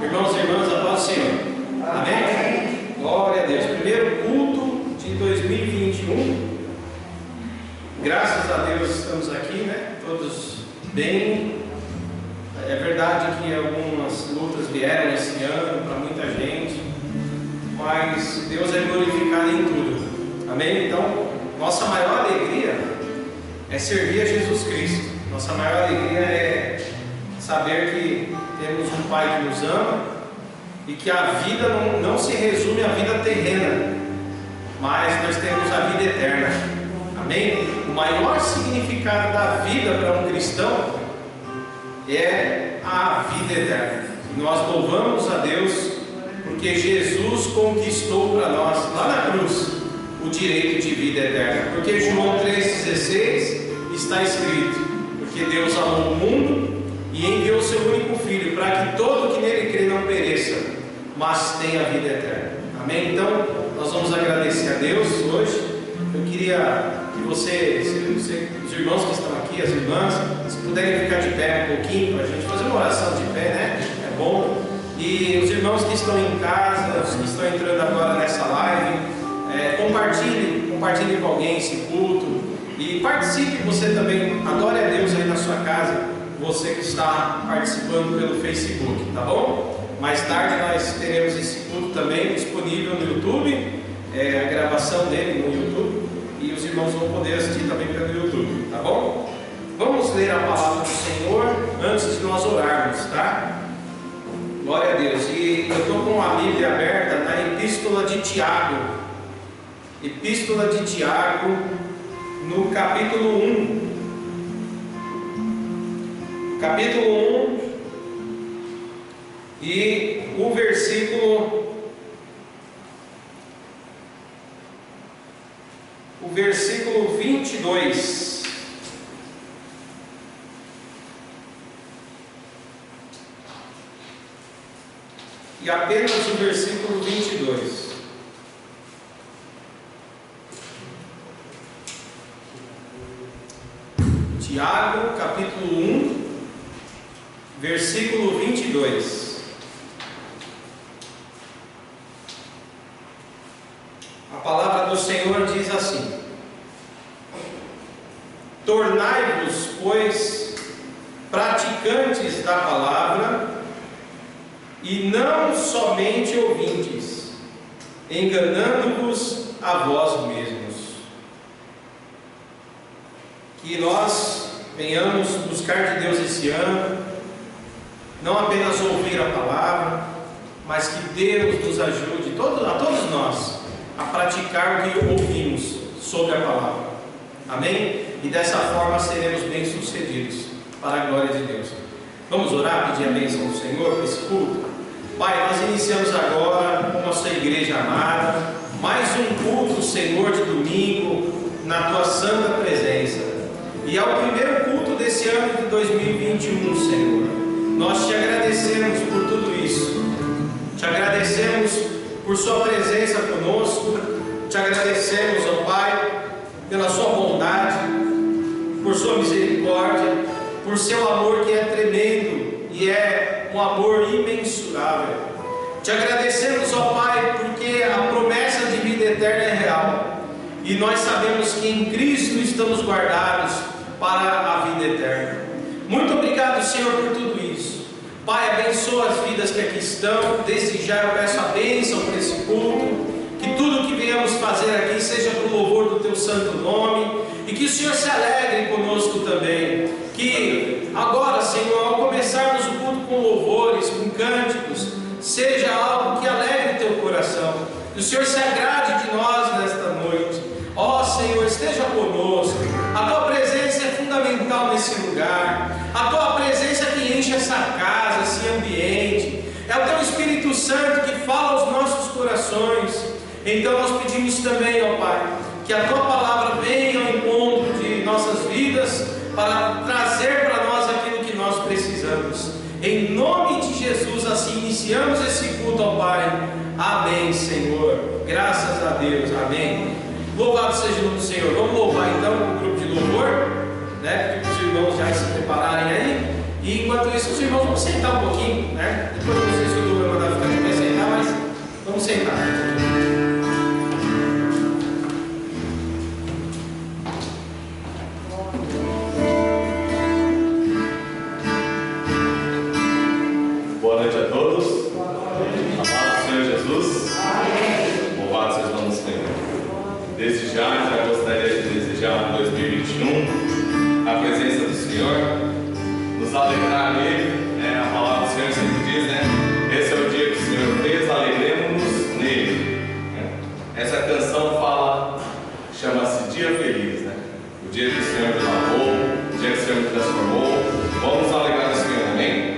Irmãos e irmãs, a paz do Senhor. Amém? Glória a Deus. Primeiro culto de 2021. Graças a Deus estamos aqui, né? Todos bem. É verdade que algumas lutas vieram esse ano para muita gente, mas Deus é glorificado em tudo. Amém? Então, nossa maior alegria é servir a Jesus Cristo. Nossa maior alegria é saber que temos um Pai que nos ama e que a vida não se resume à vida terrena, mas nós temos a vida eterna. Amém? O maior significado da vida para um cristão é a vida eterna. E nós louvamos a Deus porque Jesus conquistou para nós, lá na cruz, o direito de vida eterna. Porque João 3,16 está escrito: porque Deus amou o mundo e enviou o seu único Filho, para que todo que nele crê não pereça, mas tenha a vida eterna. Amém? Então, nós vamos agradecer a Deus hoje. Eu queria que os irmãos que estão aqui, as irmãs, se puderem ficar de pé um pouquinho, para a gente fazer uma oração de pé, né? É bom. E os irmãos que estão em casa, os que estão entrando agora nessa live, compartilhe com alguém esse culto. E participe você também, adore a Deus aí na sua casa, você que está participando pelo Facebook, tá bom? Mais tarde nós teremos esse culto também disponível no YouTube, a gravação dele no YouTube, e os irmãos vão poder assistir também pelo YouTube, tá bom? Vamos ler a palavra do Senhor antes de nós orarmos, tá? Glória a Deus. E eu estou com a Bíblia aberta na Epístola de Tiago. Epístola de Tiago, no capítulo 1. Capítulo 1 e o versículo 22. E apenas o versículo 22. Tiago, capítulo 1, versículo 22. A palavra do Senhor diz assim: tornai-vos, pois, praticantes da palavra, e não somente ouvintes, enganando-vos a vós mesmos. Que nós venhamos buscar de Deus esse ano, não apenas ouvir a palavra, mas que Deus nos ajude, a todos nós, a praticar o que ouvimos sobre a palavra. Amém? E dessa forma seremos bem-sucedidos para a glória de Deus. Vamos orar, pedir a bênção do Senhor para esse culto? Pai, nós iniciamos agora com nossa igreja amada, mais um culto, Senhor, de domingo, na Tua santa presença. E é o primeiro culto desse ano de 2021, Senhor. Nós Te agradecemos por tudo isso. Te agradecemos por Sua presença conosco. Te agradecemos, ó Pai, pela Sua bondade, por Sua misericórdia, por Seu amor que é tremendo e é um amor imensurável. Te agradecemos, ó Pai, porque a promessa de vida eterna é real. E nós sabemos que em Cristo estamos guardados para a vida eterna. Muito obrigado, Senhor, por tudo isso. Pai, abençoa as vidas que aqui estão. Desde já eu peço a bênção para esse culto. Que tudo que venhamos fazer aqui seja para o louvor do Teu santo nome. E que o Senhor se alegre conosco também. Que agora, Senhor, ao começarmos o culto com louvores, com cânticos, seja algo que alegre Teu coração. Que o Senhor se agrade de nós nesta noite. Ó Senhor, esteja conosco. A Tua presença é fundamental nesse lugar. A Tua presença que enche essa casa, esse ambiente. É o Teu Espírito Santo que fala aos nossos corações. Então nós pedimos também, ó Pai, que a Tua palavra venha ao encontro de nossas vidas para trazer para nós aquilo que nós precisamos. Em nome de Jesus, assim iniciamos esse culto, ó Pai. Amém, Senhor. Graças a Deus. Amém. Louvado seja o nome do Senhor. Vamos louvar então o grupo de louvor, né? Pedir para os irmãos já se prepararem aí. E enquanto isso, os irmãos vão sentar um pouquinho, né? Depois vocês Vamos sentar. Boa noite a todos. A paz do Senhor Jesus. Louvado seja o nome do Senhor. Desde já gostaria de desejar um 2021 a presença do Senhor, nos alegrar nele. A palavra do Senhor sempre diz, né? Esse é o dia que o Senhor fez, alegremos-nos nele. Essa canção fala, chama-se Dia Feliz, né? O dia que o Senhor me lavou, o dia que o Senhor me transformou. Vamos nos alegrar no Senhor, amém?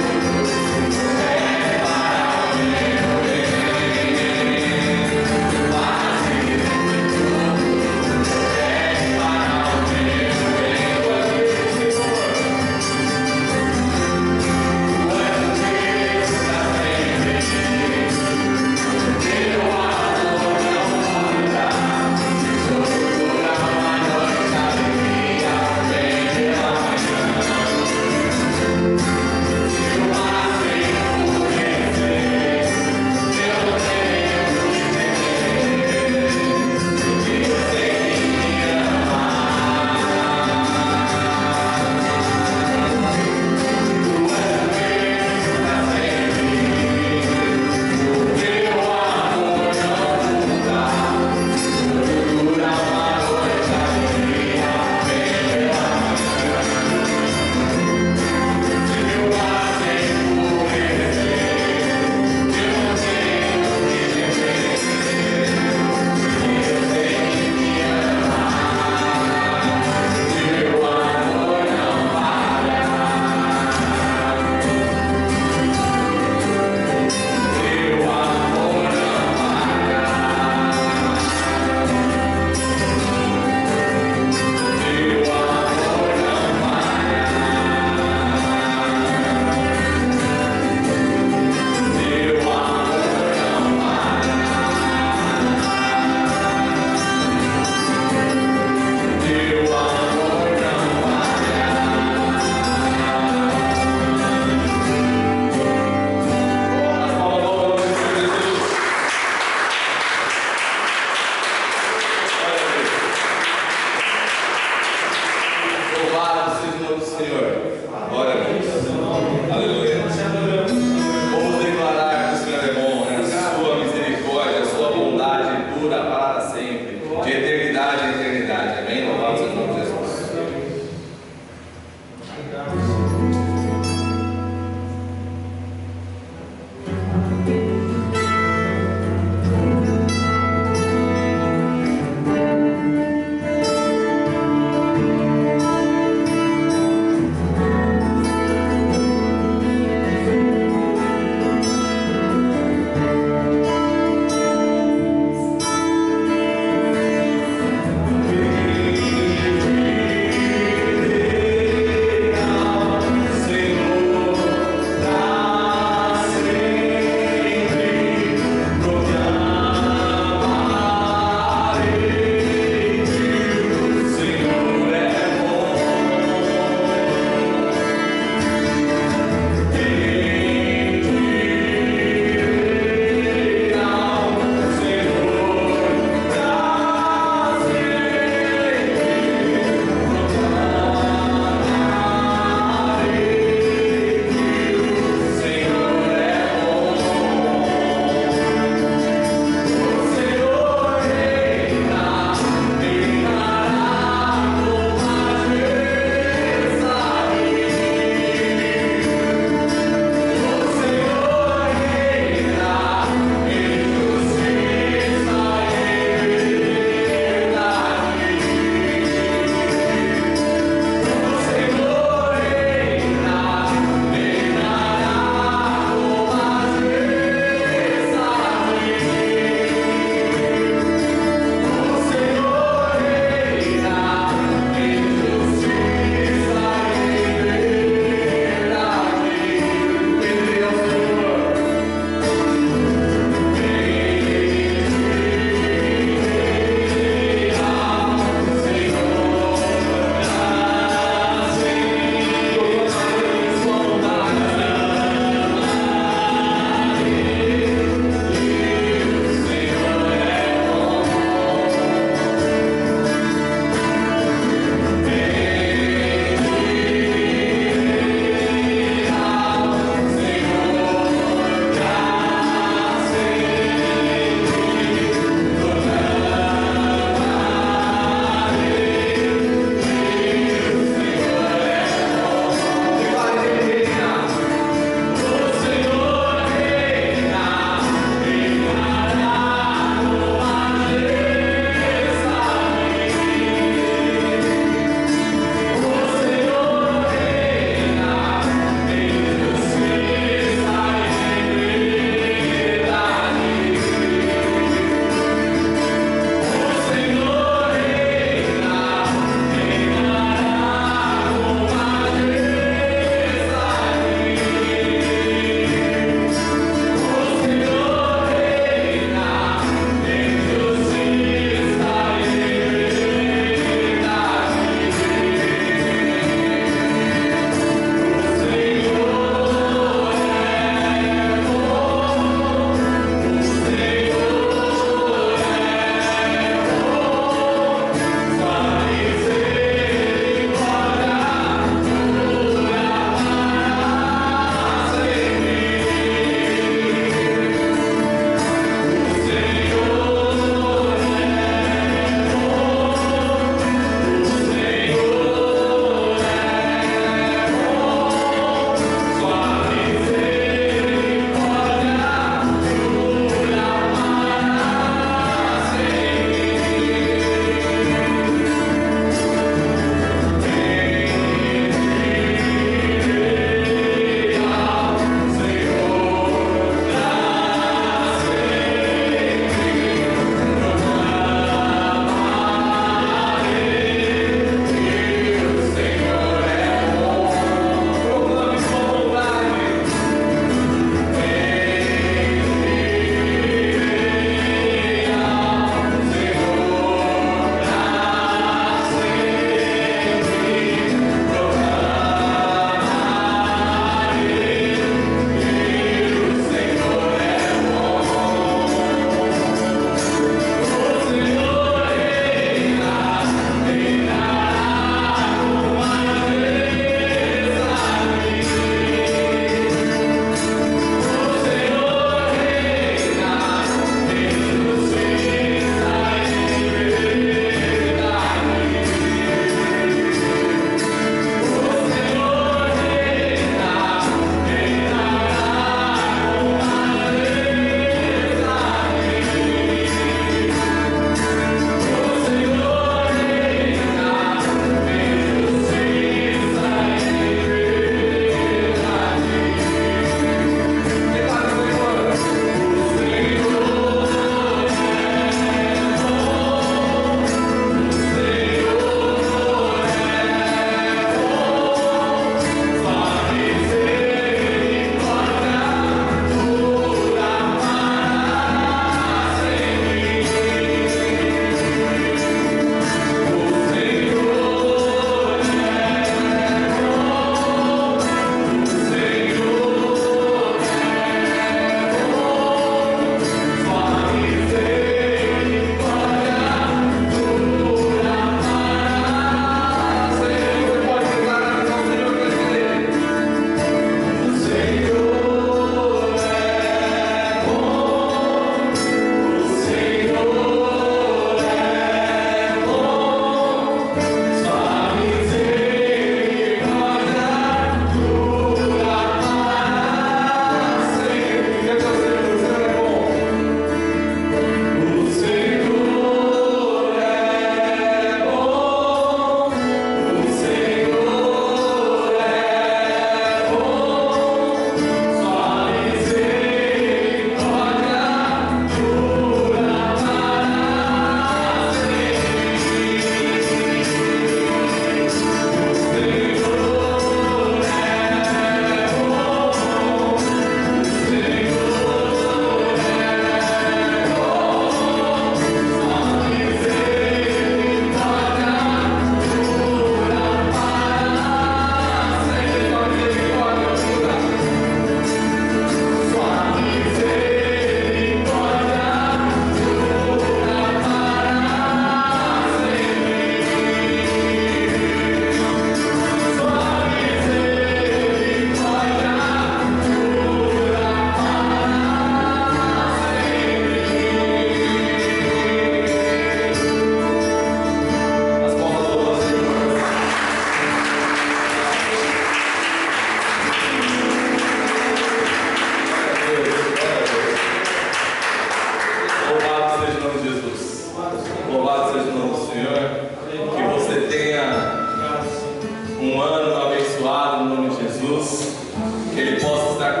que Ele possa estar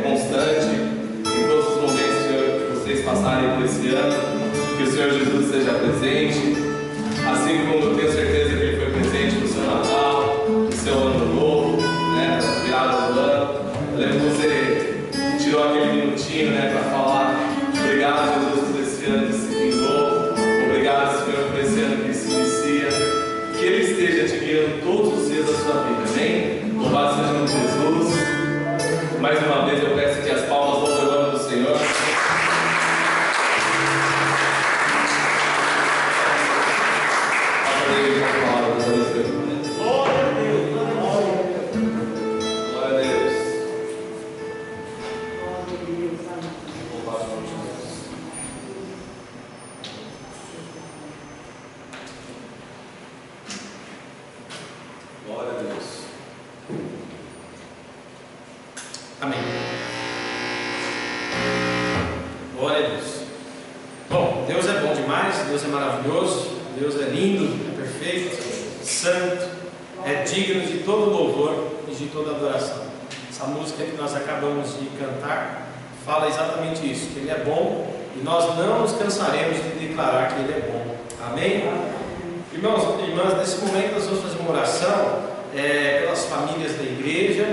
constante em todos os momentos, Senhor, que vocês passarem por esse ano, que o Senhor Jesus esteja presente, assim como eu tenho certeza que Ele foi presente no seu Natal, no seu Ano Novo, né, na virada do ano. Eu lembro que você tirou aquele minutinho, né, para falar: obrigado, Jesus, por esse ano que se findou, obrigado, Senhor, por esse ano que se inicia, que Ele esteja te guiando todos os dias da sua vida, amém? Louvado seja o nome de Jesus. Mais uma vez eu peço que as palmas vão pelo nome do Senhor. Glória a Deus, glória a Deus. Glória a Deus. amém. Glória a Deus. Bom, Deus é bom demais, Deus é maravilhoso, Deus é lindo, é perfeito, santo, é digno de todo louvor e de toda adoração. Essa música que nós acabamos de cantar fala exatamente isso, que Ele é bom e nós não nos cansaremos de declarar que Ele é bom. Amém? Irmãos e irmãs, nesse momento nós vamos fazer uma oração pelas famílias da igreja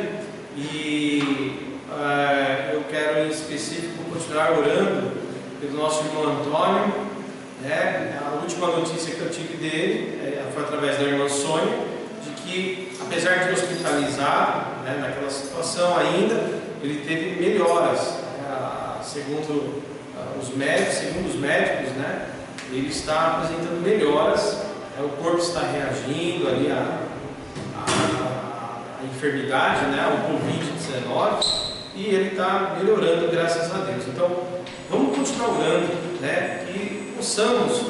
e eu quero em específico continuar orando pelo nosso irmão Antônio. A última notícia que eu tive dele foi através da irmã Sônia, de que apesar de hospitalizado, naquela situação ainda, ele teve melhoras, segundo os médicos, ele está apresentando melhoras, o corpo está reagindo ali à enfermidade, ao Covid-19, e ele está melhorando, graças a Deus. Então, vamos continuar orando, que possamos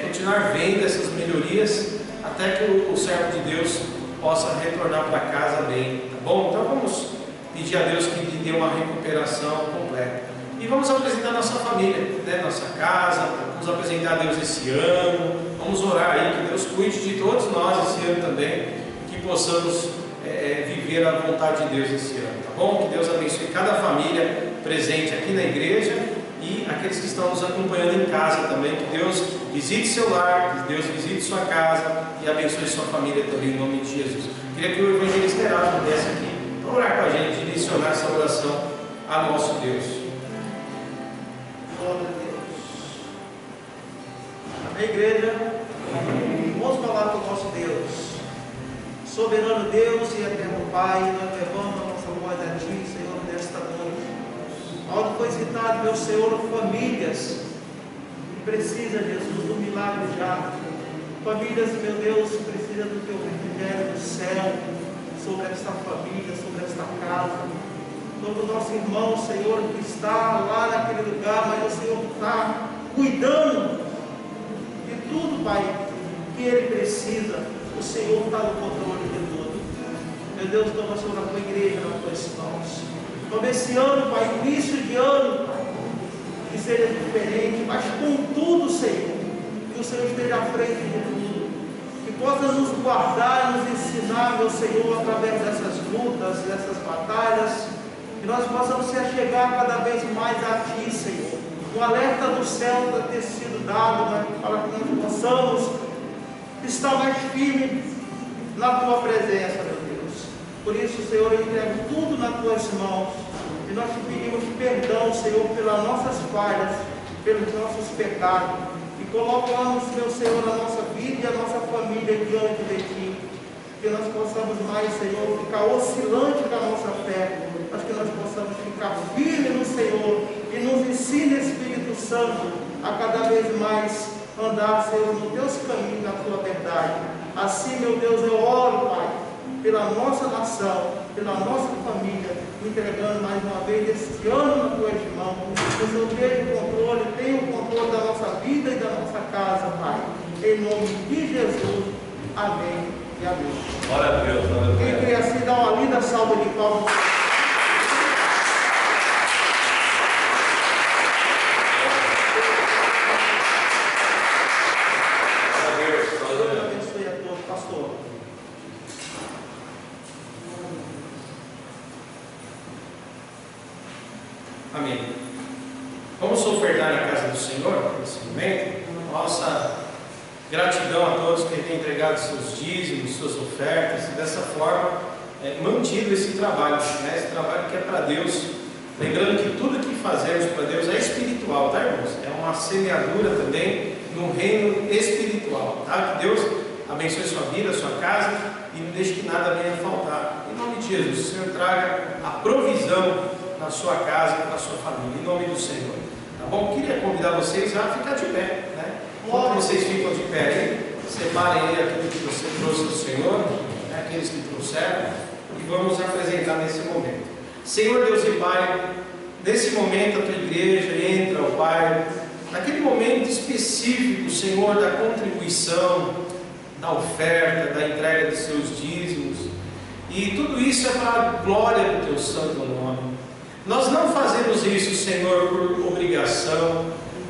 continuar vendo essas melhorias até que o servo de Deus possa retornar para casa bem, tá bom? Então vamos pedir a Deus que lhe dê uma recuperação completa. E vamos apresentar nossa família, nossa casa, vamos apresentar a Deus esse ano, vamos orar aí, que Deus cuide de todos nós esse ano também, que possamos viver a vontade de Deus esse ano, tá bom? Que Deus abençoe cada família presente aqui na igreja e aqueles que estão nos acompanhando em casa também, que Deus visite seu lar, que Deus visite sua casa e abençoe sua família também, em nome de Jesus. Queria que o evangelista Heraldo pudesse aqui para orar com a gente, direcionar essa oração a nosso Deus. Glória a Deus. Amém, igreja? Vamos falar com o nosso Deus. Soberano Deus e eterno Pai, nós levamos a nossa voz a Ti, Senhor, nesta noite. Onde foi citado, meu Senhor, famílias que precisam, Jesus, do milagre já. Famílias, meu Deus, que precisam do Teu refrigério do céu sobre esta família, sobre esta casa. Todo o nosso irmão, Senhor, que está lá naquele lugar, mas o Senhor está cuidando de tudo, Pai, que ele precisa. O Senhor está no controle de tudo. Meu Deus, toma a tua igreja nas tuas mãos. Toma esse ano, Pai, início de ano, Pai, que seja diferente, mas com tudo, Senhor, que o Senhor esteja à frente de tudo, que possa nos guardar, nos ensinar, meu Senhor, através dessas lutas, dessas batalhas, que nós possamos se achegar cada vez mais a Ti, Senhor. O alerta do céu está ter sido dado, para que nós possamos estar mais firme na Tua presença, meu Deus. Por isso, Senhor, eu entrego tudo nas Tuas mãos e nós te pedimos perdão, Senhor, pelas nossas falhas, pelos nossos pecados, e colocamos, meu Senhor, a nossa vida e a nossa família diante de Ti, que nós possamos mais, Senhor, ficar oscilante com a nossa fé, mas que nós possamos ficar firmes no Senhor e nos ensine, Espírito Santo, a cada vez mais andar, Senhor, nos Teus caminhos, na Tua verdade. Assim, meu Deus, eu oro, Pai, pela nossa nação, pela nossa família, entregando mais uma vez este ano nas Tuas mãos. Que o Senhor tenha o controle da nossa vida e da nossa casa, Pai. Em nome de Jesus. Amém e amém. Glória a Deus, glória a Deus. Quem queria assim dar uma linda salva de palmas. Amém. Vamos ofertar na casa do Senhor nesse momento. Nossa gratidão a todos que têm entregado seus dízimos, suas ofertas, e dessa forma mantido esse trabalho, né? Esse trabalho que é para Deus. Lembrando que tudo que fazemos para Deus é espiritual, tá, irmãos? É uma semeadura também no reino espiritual, tá? Que Deus abençoe sua vida, sua casa e não deixe que nada venha a faltar. Em nome de Jesus, o Senhor traga a provisão na sua casa e na sua família, em nome do Senhor. Tá bom? Queria convidar vocês a ficar de pé, né? Enquanto vocês ficam de pé aí, separem aí aquilo que você trouxe ao Senhor, né? Aqueles que trouxeram, e vamos apresentar nesse momento. Senhor Deus e Pai, nesse momento a tua igreja entra, ó Pai, naquele momento específico, Senhor, da contribuição, da oferta, da entrega de seus dízimos, e tudo isso é para a glória do teu santo nome. Nós não fazemos isso, Senhor, por obrigação,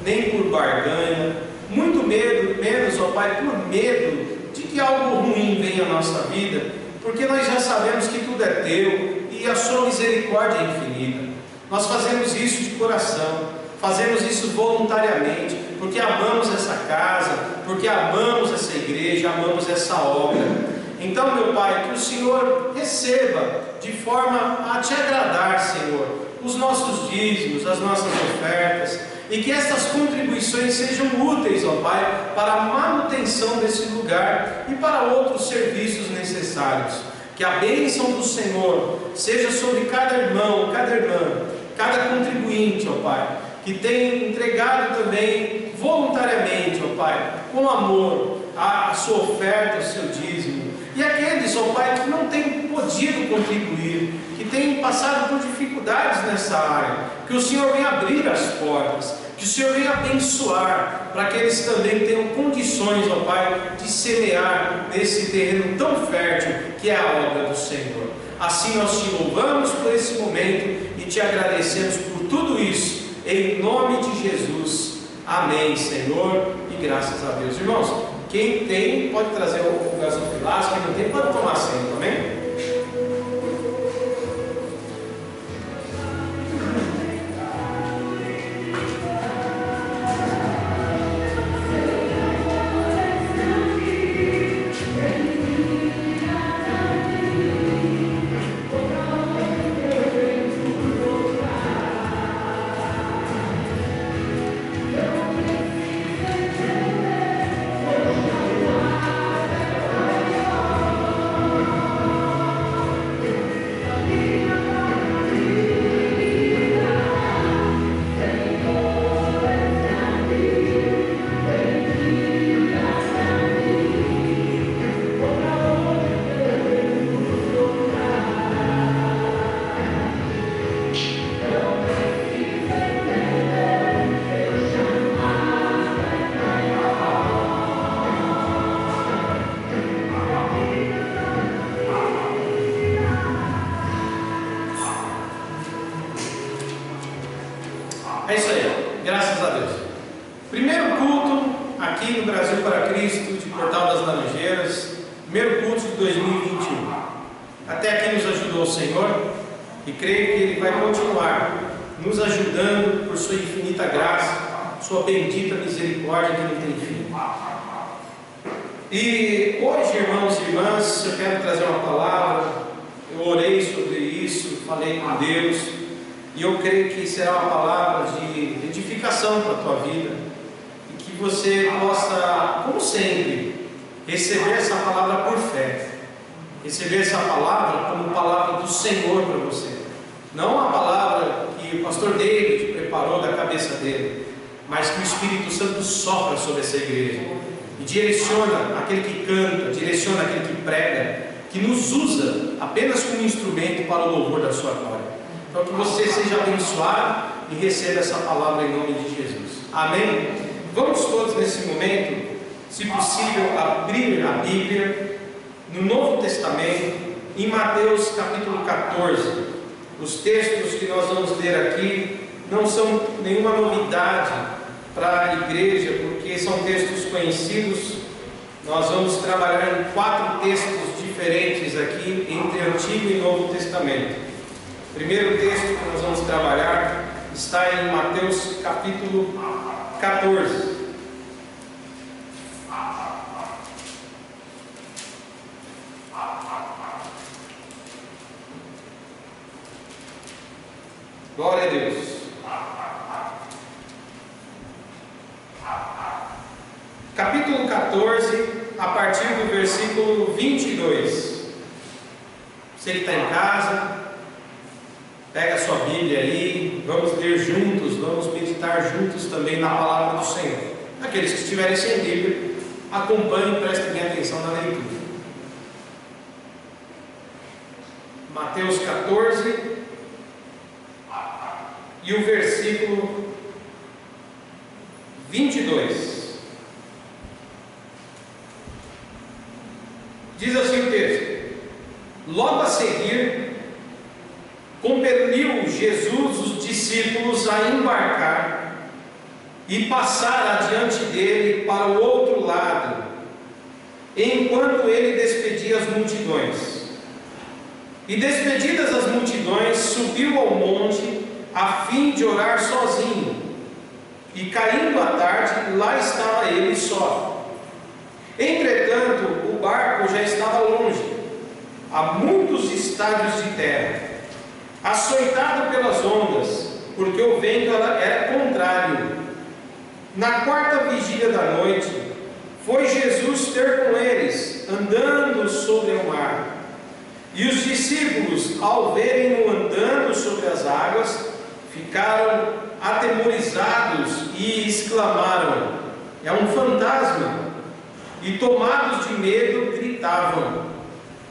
nem por barganha, muito menos, ó Pai, por medo de que algo ruim venha à nossa vida, porque nós já sabemos que tudo é teu e a sua misericórdia é infinita. Nós fazemos isso de coração, fazemos isso voluntariamente, porque amamos essa casa, porque amamos essa igreja, amamos essa obra. Então, meu Pai, que o Senhor receba de forma a te agradar, Senhor, os nossos dízimos, as nossas ofertas, e que essas contribuições sejam úteis, ó Pai, para a manutenção desse lugar e para outros serviços necessários. Que a bênção do Senhor seja sobre cada irmão, cada irmã, cada contribuinte, ó Pai, que tem entregado também voluntariamente, ó Pai, com amor, a sua oferta, o seu dízimo. E aqueles, ó Pai, que não têm podido contribuir, que têm passado por dificuldades nessa área, que o Senhor venha abrir as portas, que o Senhor venha abençoar, para que eles também tenham condições, ó Pai, de semear nesse terreno tão fértil que é a obra do Senhor. Assim nós te louvamos por esse momento e te agradecemos por tudo isso, em nome de Jesus. Amém, Senhor, e graças a Deus. Irmãos, quem tem pode trazer o gasofilaço, quem não tem pode tomar assento, amém? É isso aí, graças a Deus. Primeiro culto aqui no Brasil para Cristo, de Portal das Laranjeiras, primeiro culto de 2021. Até aqui nos ajudou o Senhor e creio que Ele vai continuar nos ajudando por sua infinita graça, sua bendita misericórdia que não tem fim. E hoje, irmãos e irmãs, eu quero trazer uma palavra. Eu orei sobre isso, falei com Deus. E eu creio que será uma palavra de edificação para a tua vida. E que você possa, como sempre, receber essa palavra por fé. Receber essa palavra como palavra do Senhor para você. Não a palavra que o pastor David preparou da cabeça dele, mas que o Espírito Santo sopra sobre essa igreja. E direciona aquele que canta, direciona aquele que prega, que nos usa apenas como instrumento para o louvor da sua glória. Então que você seja abençoado e receba essa palavra em nome de Jesus. Amém? Vamos todos nesse momento, se possível, abrir a Bíblia no Novo Testamento, em Mateus capítulo 14. Os textos que nós vamos ler aqui não são nenhuma novidade para a igreja, porque são textos conhecidos. Nós vamos trabalhar em 4 textos diferentes aqui, entre Antigo e Novo Testamento. O primeiro texto que nós vamos trabalhar está em Mateus capítulo 14. Glória a Deus. Capítulo 14, a partir do versículo 22. Você que está em casa, pega a sua Bíblia aí, vamos ler juntos, vamos meditar juntos também na palavra do Senhor. Aqueles que estiverem sem Bíblia, acompanhem e prestem bem atenção na leitura. Mateus 14 e o versículo 22. Diz assim o texto: logo a seguir, compeliu Jesus os discípulos a embarcar e passar adiante dele para o outro lado, enquanto ele despedia as multidões. E despedidas as multidões, subiu ao monte a fim de orar sozinho. E caindo a tarde, lá estava ele só. Entretanto, o barco já estava longe, a muitos estádios de terra, açoitado pelas ondas, porque o vento era contrário. Na quarta vigília da noite, foi Jesus ter com eles, andando sobre o mar. E os discípulos, ao verem-no andando sobre as águas, ficaram atemorizados e exclamaram: é um fantasma! E tomados de medo, gritavam.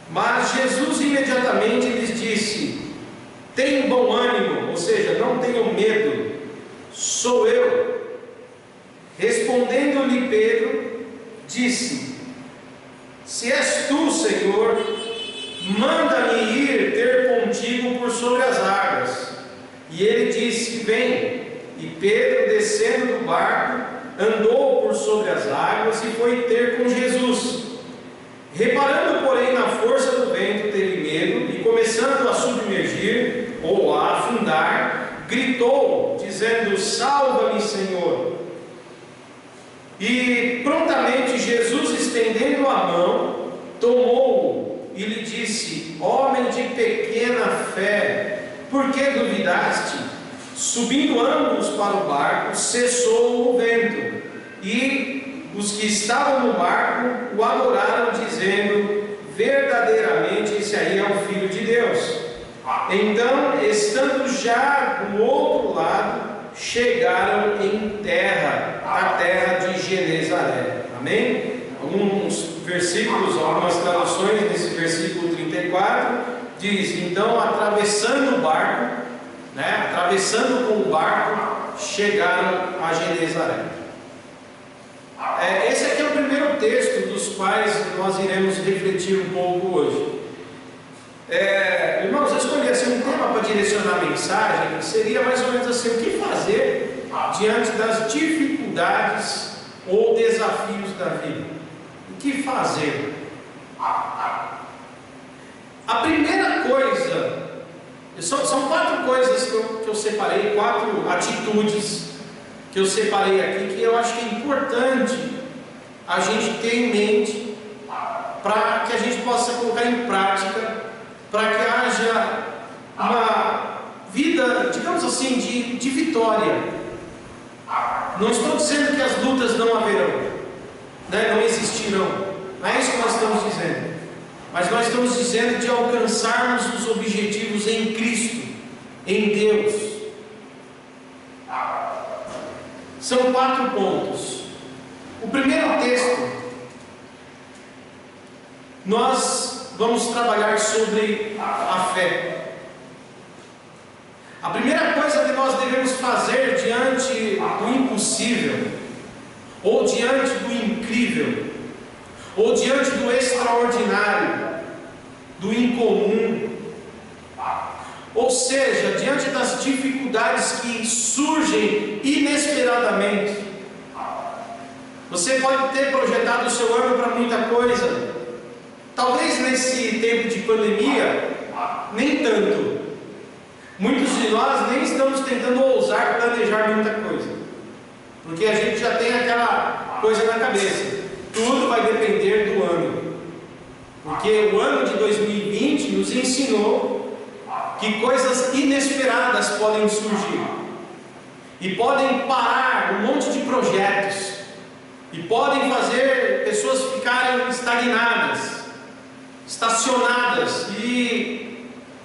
Mas Jesus imediatamente lhes disse: tenham bom ânimo, ou seja, não tenham medo, sou eu. Respondendo-lhe Pedro, disse: se és tu, Senhor, manda-me ir ter contigo por sobre as águas. E ele disse: vem. E Pedro, descendo do barco, andou por sobre as águas e foi ter com Jesus. Reparando, porém, na força do vento, teve medo e, começando a submergir ou a afundar, gritou, dizendo: salva-me, Senhor. E prontamente Jesus, estendendo a mão, tomou-o e lhe disse: homem de pequena fé, por que duvidaste? Subindo ambos para o barco, cessou o vento, e os que estavam no barco o adoraram, dizendo: verdadeiramente esse aí é o Filho de Deus. Então, estando já do outro lado, chegaram em terra, a terra de Genezaré. Amém? Alguns versículos, algumas traduções nesse versículo 34 diz: então, atravessando o barco, atravessando com o barco, chegaram a Genezaré. Esse aqui é o primeiro texto dos quais nós iremos refletir um pouco hoje. Irmãos, eu escolhi assim um tema para direcionar a mensagem, que seria mais ou menos assim: o que fazer diante das dificuldades ou desafios da vida? O que fazer? A primeira coisa, são 4 coisas que eu separei, 4 atitudes que eu separei aqui, que eu acho que é importante a gente ter em mente, para que a gente possa colocar em prática, para que haja uma vida, digamos assim, de vitória. Não estou dizendo que as lutas não haverão, não existirão, não é isso que nós estamos dizendo, mas nós estamos dizendo de alcançarmos os objetivos em Cristo, em Deus. São 4 pontos. O primeiro texto, nós vamos trabalhar sobre a fé. A primeira coisa que nós devemos fazer diante do impossível, ou diante do incrível, ou diante do extraordinário, do incomum, ou seja, diante das dificuldades que surgem inesperadamente. Você pode ter projetado o seu ano para muita coisa, talvez nesse tempo de pandemia, nem tanto, Muitos de nós nem estamos tentando ousar planejar muita coisa, porque a gente já tem aquela coisa na cabeça: tudo vai depender do ano, porque o ano de 2020 nos ensinou que coisas inesperadas podem surgir e podem parar um monte de projetos e podem fazer pessoas ficarem estagnadas, estacionadas e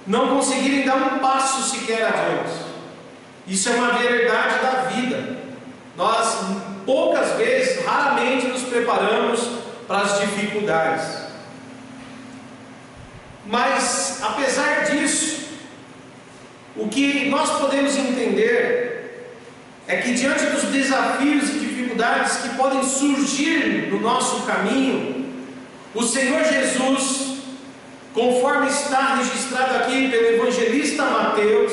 não conseguirem dar um passo sequer adiante. Isso é uma verdade da vida. Nós poucas vezes, raramente nos preparamos para as dificuldades. Mas apesar disso, o que nós podemos entender é que diante dos desafios e dificuldades que podem surgir no nosso caminho, o Senhor Jesus, conforme está registrado aqui pelo evangelista Mateus,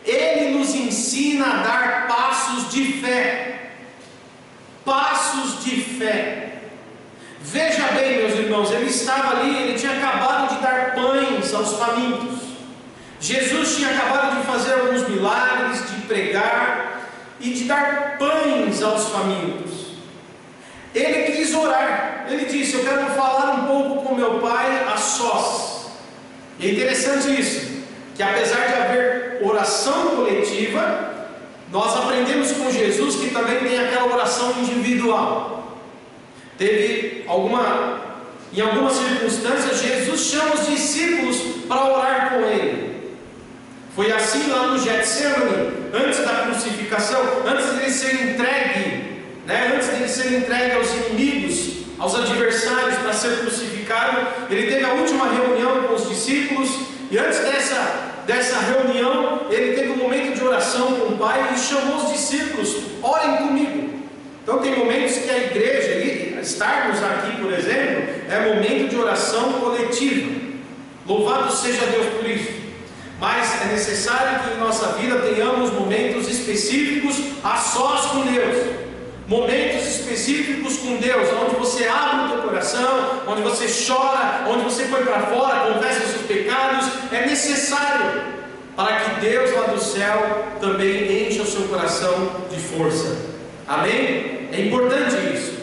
Ele nos ensina a dar passos de fé. Passos de fé. Veja bem, meus irmãos, Ele estava ali, Ele tinha acabado de dar pães aos famintos. Jesus tinha acabado de fazer alguns milagres, de pregar e de dar pães aos famintos. Ele quis orar. Ele disse: eu quero falar um pouco com meu Pai a sós. E é interessante isso, que apesar de haver oração coletiva, nós aprendemos com Jesus que também tem aquela oração individual. Em algumas circunstâncias, Jesus chama os discípulos para orar com Ele. Foi assim lá no Getsemane, antes da crucificação, antes de Ele ser entregue, antes de Ele ser entregue aos inimigos, aos adversários para ser crucificado. Ele teve a última reunião com os discípulos, e antes dessa reunião, Ele teve um momento de oração com o Pai e chamou os discípulos: orem comigo. Então tem momentos que a igreja, estarmos aqui, por exemplo, é momento de oração coletiva. Louvado seja Deus por isso. Mas é necessário que em nossa vida tenhamos momentos específicos a sós com Deus. Momentos específicos com Deus, onde você abre o teu coração, onde você chora, onde você põe para fora, confessa os seus pecados. É necessário para que Deus lá do céu também encha o seu coração de força. Amém? É importante isso.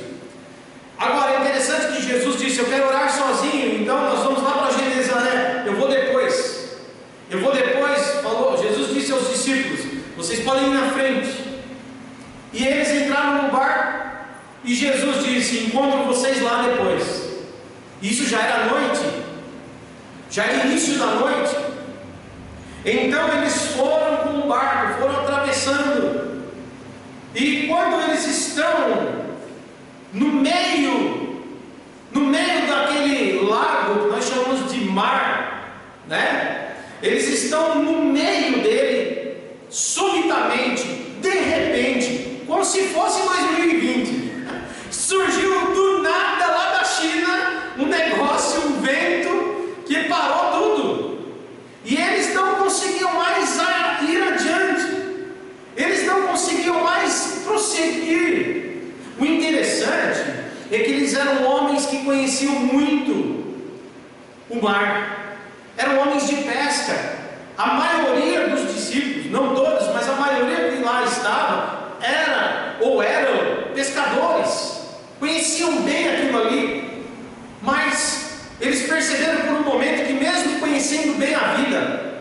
Agora é interessante que Jesus disse: eu quero orar sozinho, então nós vamos lá para Genezaré. Eu vou depois. Falou, Jesus disse aos discípulos: vocês podem ir na frente. E eles entraram no barco, e Jesus disse: encontro vocês lá depois. Isso já era noite, já era início da noite. Então eles foram com o barco, foram atravessando, e quando eles estão no meio daquele lago que nós chamamos de mar, eles estão no meio dele, subitamente, de repente, como se fosse 2020, surgiu do nada lá da China um negócio, um vento que parou tudo, e eles não conseguiam mais ir adiante, eles não conseguiam mais prosseguir. O interessante é que eles eram homens que conheciam muito o mar, eram homens de pesca. A maioria dos discípulos, não todos, mas a maioria que lá estava, eram pescadores, conheciam bem aquilo ali, mas eles perceberam por um momento que, mesmo conhecendo bem a vida,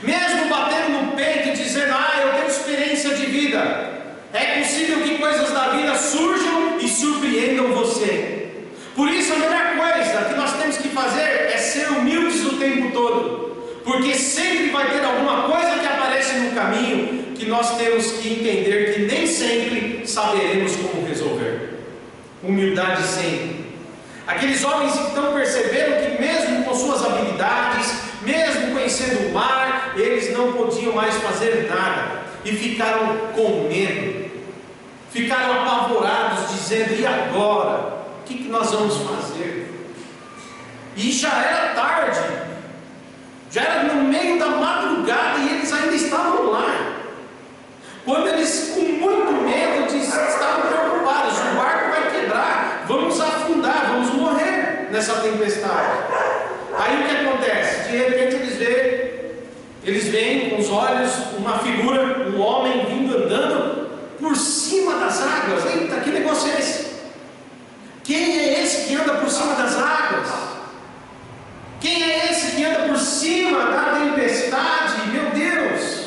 mesmo batendo no peito e dizendo: eu tenho experiência de vida, é possível que coisas da vida surjam e surpreendam você. Por isso a melhor coisa que nós temos que fazer é ser humildes o tempo todo, porque sempre vai ter alguma coisa que aparece no caminho que nós temos que entender que nem sempre saberemos como resolver. Humildade sempre. Aqueles homens então perceberam que, mesmo com suas habilidades, mesmo conhecendo o mar, eles não podiam mais fazer nada, e ficaram com medo, ficaram apavorados, dizendo: e agora? O que nós vamos fazer? E já era tarde, já era no meio da madrugada, e eles ainda estavam lá. Quando eles, com muito medo, estavam preocupados: o barco vai quebrar, vamos afundar, vamos morrer nessa tempestade. Aí o que acontece? De repente eles veem eles veem com os olhos uma figura, um homem vindo andando por cima das águas. Eita, que negócio é esse? Quem é esse que anda por cima das águas? Quem é esse que anda por cima da tempestade? Meu Deus!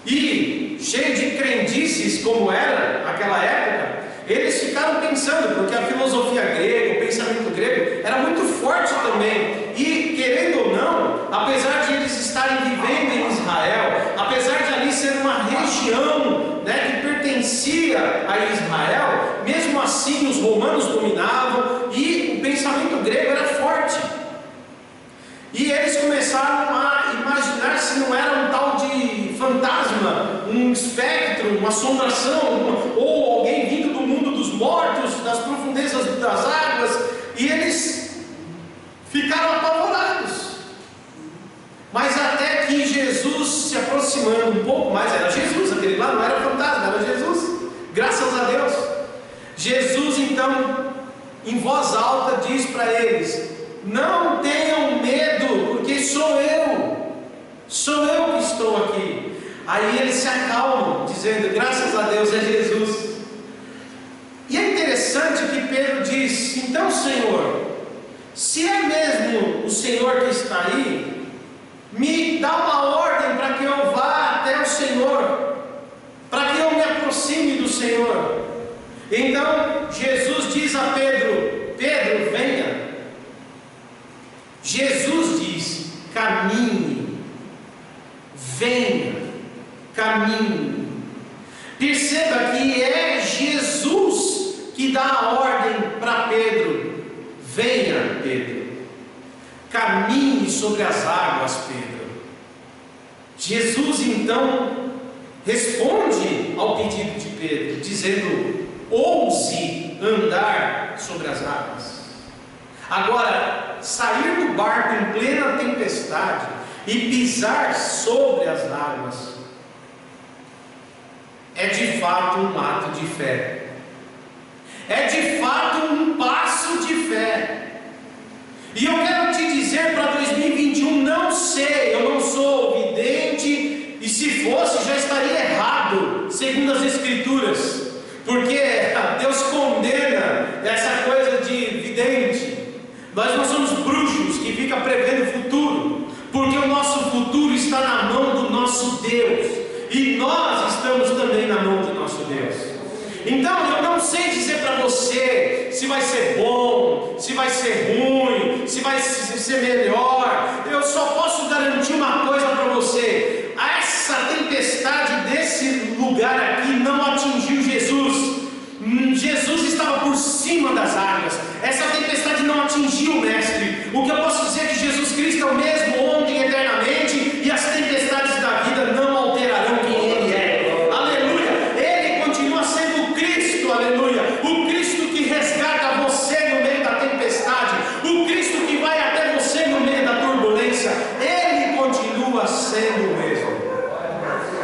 E cheio de crendices como era naquela época, eles ficaram pensando, porque a filosofia grega, o pensamento grego era muito forte também. E querendo ou não, apesar de eles estarem vivendo em Israel, apesar de ali ser uma região, né, que pertencia a Israel, mesmo assim os romanos dominavam e o pensamento grego era forte. E eles começaram a imaginar se não era um tal de fantasma, um espectro, uma assombração, ou alguém vindo do mundo dos mortos, das profundezas das águas, e eles ficaram apavorados. Mas até que Jesus, se aproximando um pouco mais, era Jesus, aquele lá não era fantasma, era Jesus, graças a Deus. Jesus então, em voz alta, diz para eles: não tenham medo, porque sou eu que estou aqui. Aí eles se acalmam, dizendo: graças a Deus, é Jesus. E é interessante que Pedro diz: então, Senhor, se é mesmo o Senhor que está aí, me dá uma ordem para que eu vá até o Senhor, para que eu me aproxime do Senhor. Então Jesus diz a Pedro: Pedro, venha. Jesus diz: caminhe, venha, caminhe. Perceba que é Jesus que dá a ordem para Pedro: venha, Pedro, caminhe sobre as águas, Pedro. Jesus então responde ao pedido de Pedro, dizendo: ouse andar sobre as águas. Agora, sair do barco em plena tempestade e pisar sobre as águas é de fato um ato de fé, é de fato um passo de fé. E eu quero te dizer para 2021, não sei, eu não sou vidente, e se fosse já estaria errado, segundo as Escrituras, porque Deus condena essa coisa de vidente. Nós não somos bruxos que ficam prevendo o futuro, porque o nosso futuro está na mão do nosso Deus, e nós estamos também na mão do nosso Deus. Então eu não sei dizer para você se vai ser bom, se vai ser ruim, se vai ser melhor. Eu só posso garantir uma coisa para você: essa tempestade desse lugar aqui não atingiu Jesus. Jesus estava por cima das águas. Essa tempestade não atingiu o Mestre. O que eu posso dizer é que Jesus Cristo é o mesmo ontem, eternamente, e as tempestades da vida não alterarão quem Ele é. Aleluia! Ele continua sendo o Cristo, aleluia! O Cristo que resgata você no meio da tempestade, o Cristo que vai até você no meio da turbulência. Ele continua sendo o mesmo.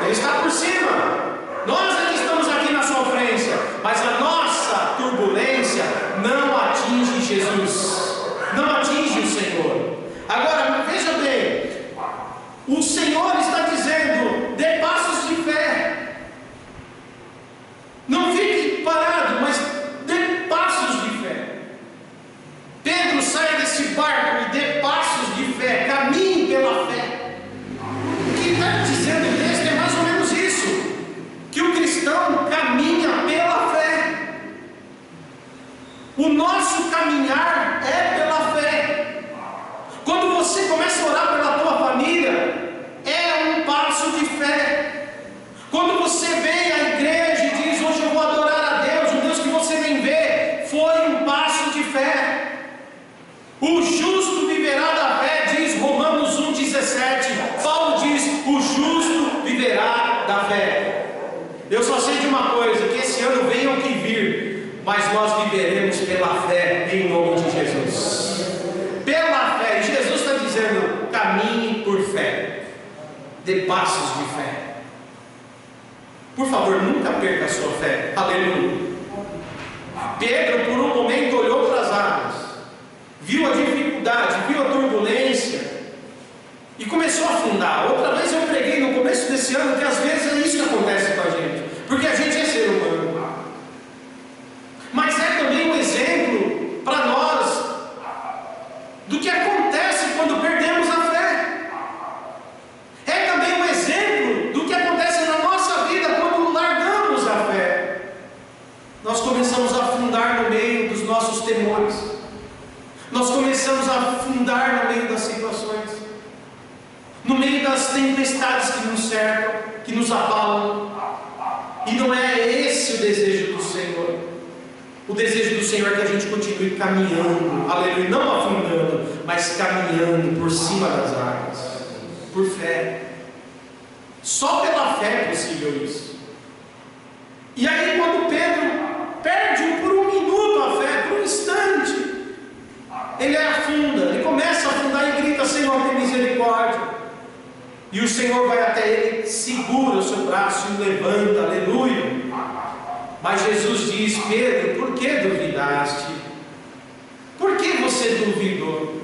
Ele está por cima. Nós aqui estamos aqui na sofrência, mas a nossa turbulência não atinge Jesus, não atinge o Senhor. Agora veja bem, o Senhor está dizendo: dê passos de fé. Não fique parado, mas dê passos de fé. Pedro, saia desse barco e dê passos de fé, caminhe pela fé. O que está dizendo o texto é mais ou menos isso, que o cristão caminha pela fé. O nosso caminhar é pela fé. Quando você começa a orar pela tua família, é um passo de fé. Quando você vem à igreja e diz: hoje eu vou adorar a Deus, o Deus que você nem vê, foi um passo de fé. O justo viverá da fé, diz Romanos 1,17. Paulo diz: o justo viverá da fé. Eu só sei de uma coisa, que esse ano venha o que vir, mas nós viveremos pela fé, em nome de Jesus. Pela fé. E Jesus está dizendo: caminhe por fé, dê passos de fé. Por favor, nunca perca a sua fé. Aleluia. Pedro, por um momento, olhou para as águas, viu a dificuldade, viu a turbulência e começou a afundar. Outra vez eu esse ano que às vezes é isso que acontece com a gente, porque a gente é ser humano. Mas é também um exemplo para nós do que acontece quando perdemos a fé. É também um exemplo do que acontece na nossa vida quando largamos a fé. Nós começamos a afundar no meio dos nossos temores. Nós começamos a afundar no meio das situações, no meio das tempestades que nos cercam, que nos abalam. E não é esse o desejo do Senhor. O desejo do Senhor é que a gente continue caminhando, aleluia, não afundando, mas caminhando por cima das águas, por fé. Só pela fé é possível isso. E aí quando Pedro perde por um minuto a fé, por um instante, ele afunda, ele começa a afundar e grita: Senhor, tem misericórdia. E o Senhor vai até ele, segura o seu braço e o levanta, aleluia. Mas Jesus diz: Pedro, por que duvidaste? Por que você duvidou?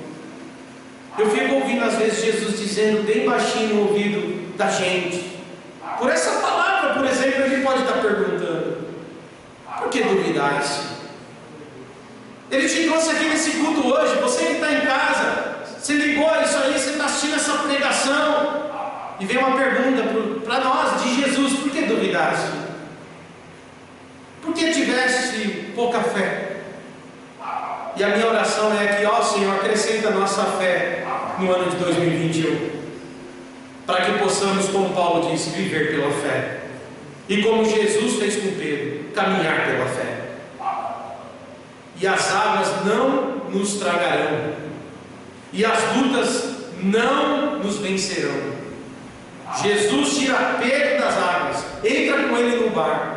Eu fico ouvindo às vezes Jesus dizendo bem baixinho no ouvido da gente. Por essa palavra, por exemplo, ele pode estar perguntando: por que duvidaste? Ele te trouxe aqui nesse culto hoje. Você que está em casa, você ligou isso aí, você está assistindo essa pregação, e vem uma pergunta para nós de Jesus: por que duvidaste? Por que tiveste pouca fé? E a minha oração é que, ó Senhor, acrescenta a nossa fé no ano de 2021, para que possamos, como Paulo disse, viver pela fé, e como Jesus fez com Pedro, caminhar pela fé. E as águas não nos tragarão, e as lutas não nos vencerão. Jesus tira Pedro das águas, entra com ele no barco,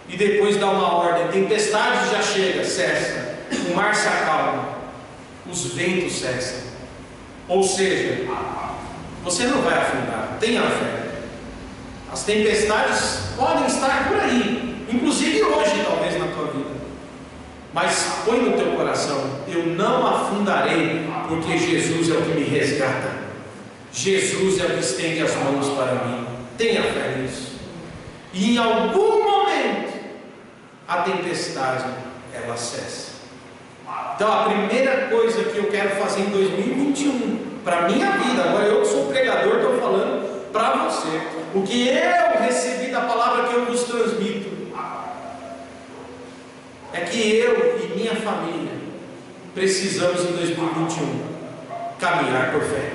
e depois dá uma ordem: tempestade já chega, cessa, o mar se acalma, os ventos cessam. Ou seja, você não vai afundar, tenha fé. As tempestades podem estar por aí, inclusive hoje talvez na tua vida, mas põe no teu coração: eu não afundarei, porque Jesus é o que me resgata, Jesus é o que estende as mãos para mim. Tenha fé nisso. E em algum momento a tempestade ela cessa. Então a primeira coisa que eu quero fazer em 2021 para a minha vida, agora eu que sou pregador, estou falando para você o que eu recebi da palavra que eu vos transmito, é que eu e minha família precisamos em 2021 caminhar por fé.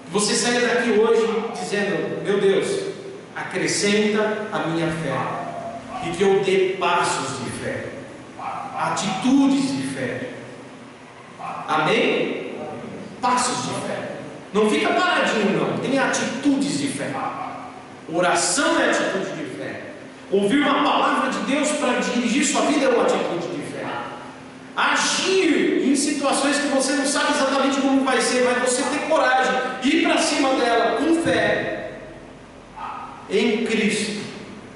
Você saia daqui hoje dizendo: meu Deus, acrescenta a minha fé, e que eu dê passos de fé, atitudes de fé. Amém? Passos de fé. Não fica paradinho não, tem atitudes de fé. Oração é atitude de fé. Ouvir uma palavra de Deus para dirigir sua vida é uma atitude de fé. Agir em situações que você não sabe exatamente como vai ser, mas você ter coragem, ir para cima dela com fé. Em Cristo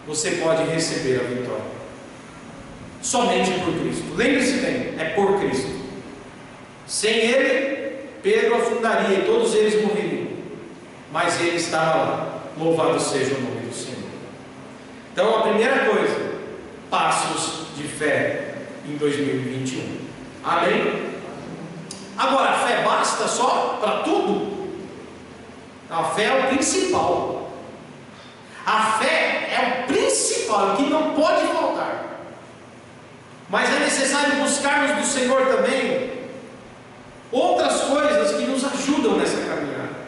você pode receber a vitória. Somente por Cristo. Lembre-se bem, é por Cristo. Sem Ele, Pedro afundaria e todos eles morreriam. Mas Ele estava lá. Louvado seja o nome do Senhor. Então a primeira coisa: passos de fé em 2021. Amém? Agora, a fé basta só para tudo? A fé é o principal. A fé é o principal, que não pode faltar. Mas é necessário buscarmos do Senhor também outras coisas que nos ajudam nessa caminhada.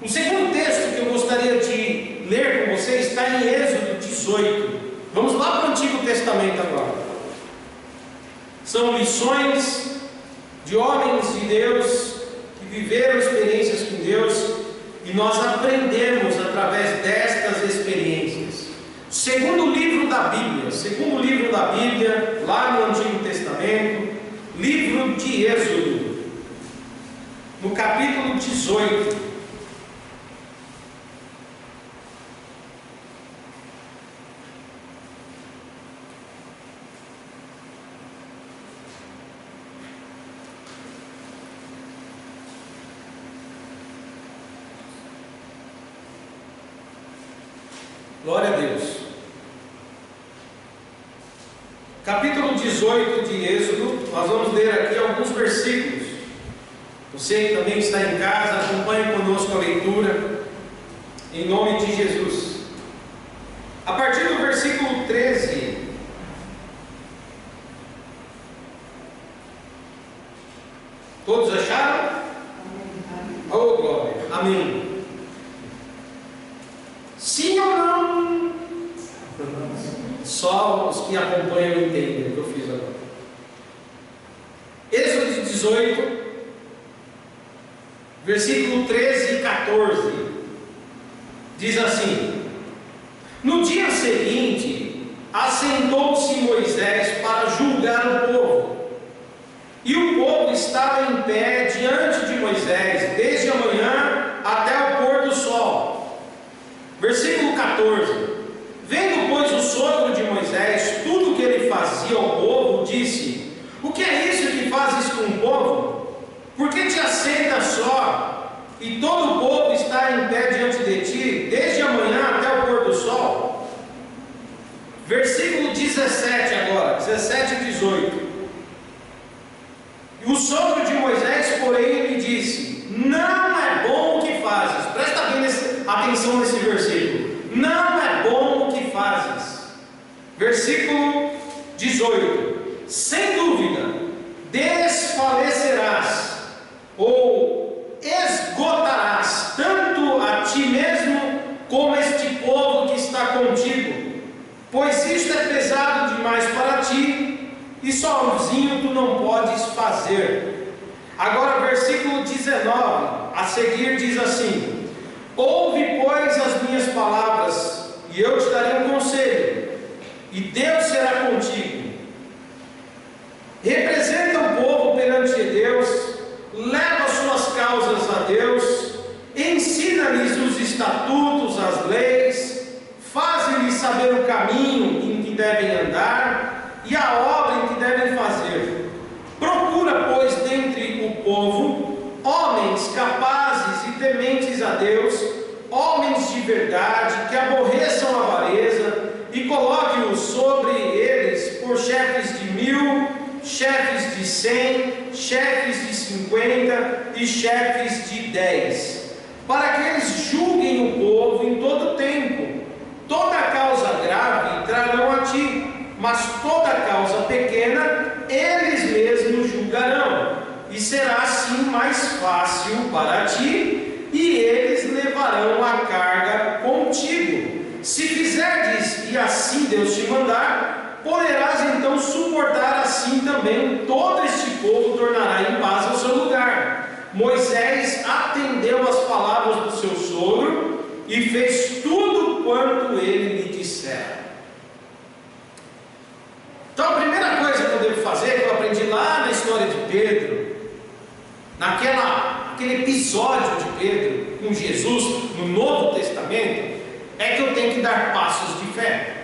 O segundo texto que eu gostaria de ler com vocês está em Êxodo 18. Vamos lá para o Antigo Testamento agora. São lições de homens de Deus que viveram experiências com Deus, e nós aprendemos através destas experiências. Segundo livro da Bíblia, lá no Antigo Testamento, livro de Êxodo, no capítulo 18. Glória a Deus. Capítulo 18 de Êxodo, nós vamos ler aqui alguns versículos. Você que também está em casa, acompanhe conosco a leitura, em nome de Jesus. A partir do versículo 13, todos acharam? Oh, glória, amém. Sim ou não? Só os que acompanham entendem o que eu fiz agora. Êxodo 18, versículo 13 e 14, diz assim: No dia seguinte, assentou-se Moisés para julgar o povo, e o povo estava em pé diante de Moisés, desde a manhã até o pôr do sol. Versículo 14: Vendo, pois, o sogro de Moisés tudo o que ele fazia ao povo, disse: O que é isso que fazes com o povo? Por que te assentas só, e todo o povo está em pé diante de ti, desde a manhã até o pôr do sol? Versículo 17 agora, 17 e 18. E o sogro de Moisés, porém, lhe disse: Não é bom o que fazes. Presta bem atenção nesse versículo. Não é bom o que fazes. Versículo 18: Sem dúvida, desfalecerás, ou esgotarás, tanto a ti mesmo, como este povo que está contigo, pois isto é pesado demais para ti, e sozinho tu não podes fazer. Agora, versículo 19, a seguir diz assim: Ouve, pois, as minhas palavras, e eu te darei um conselho, e Deus será contigo. Representa o povo perante Deus, leva suas causas a Deus, ensina-lhes os estatutos, as leis, faze-lhes saber o caminho em que devem andar e a obra em que devem fazer. Procura, pois, dentre o povo homens capazes e tementes a Deus, homens de verdade, que aborreçam a avareza, e coloque-os sobre eles por chefes de 1000, chefes de 100, chefes de 50 e chefes de 10, para que eles julguem o povo em todo o tempo. Toda causa grave trarão a ti, mas toda causa pequena eles mesmos julgarão, e será assim mais fácil para ti, e eles levarão a carga contigo. Se fizerdes e assim Deus te mandar, poderás então suportar assim também todo este povo tornará em paz ao seu lugar. Moisés atendeu às palavras do seu sogro e fez tudo quanto ele lhe dissera. Então a primeira coisa que eu devo fazer, que eu aprendi lá na história de Pedro, naquele episódio de Pedro com Jesus no Novo Testamento, é que eu tenho que dar passos de fé.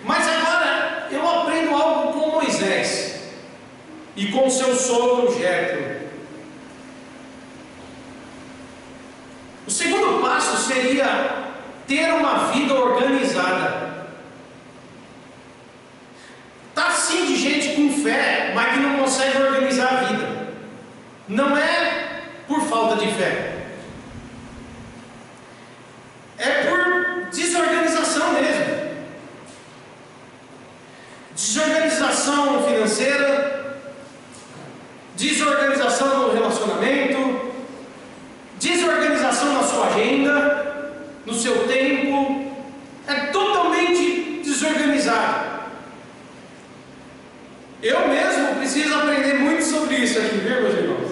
Mas agora eu aprendo algo com Moisés e com seu sogro Jetro. O segundo passo seria ter uma vida organizada. Está sim de gente com fé, mas que não consegue organizar a vida. Não é por falta de fé, é por desorganização mesmo. Desorganização financeira, desorganização no relacionamento, desorganização na sua agenda, no seu tempo. É totalmente desorganizado. Eu mesmo preciso aprender muito sobre isso aqui, viu, meus irmãos?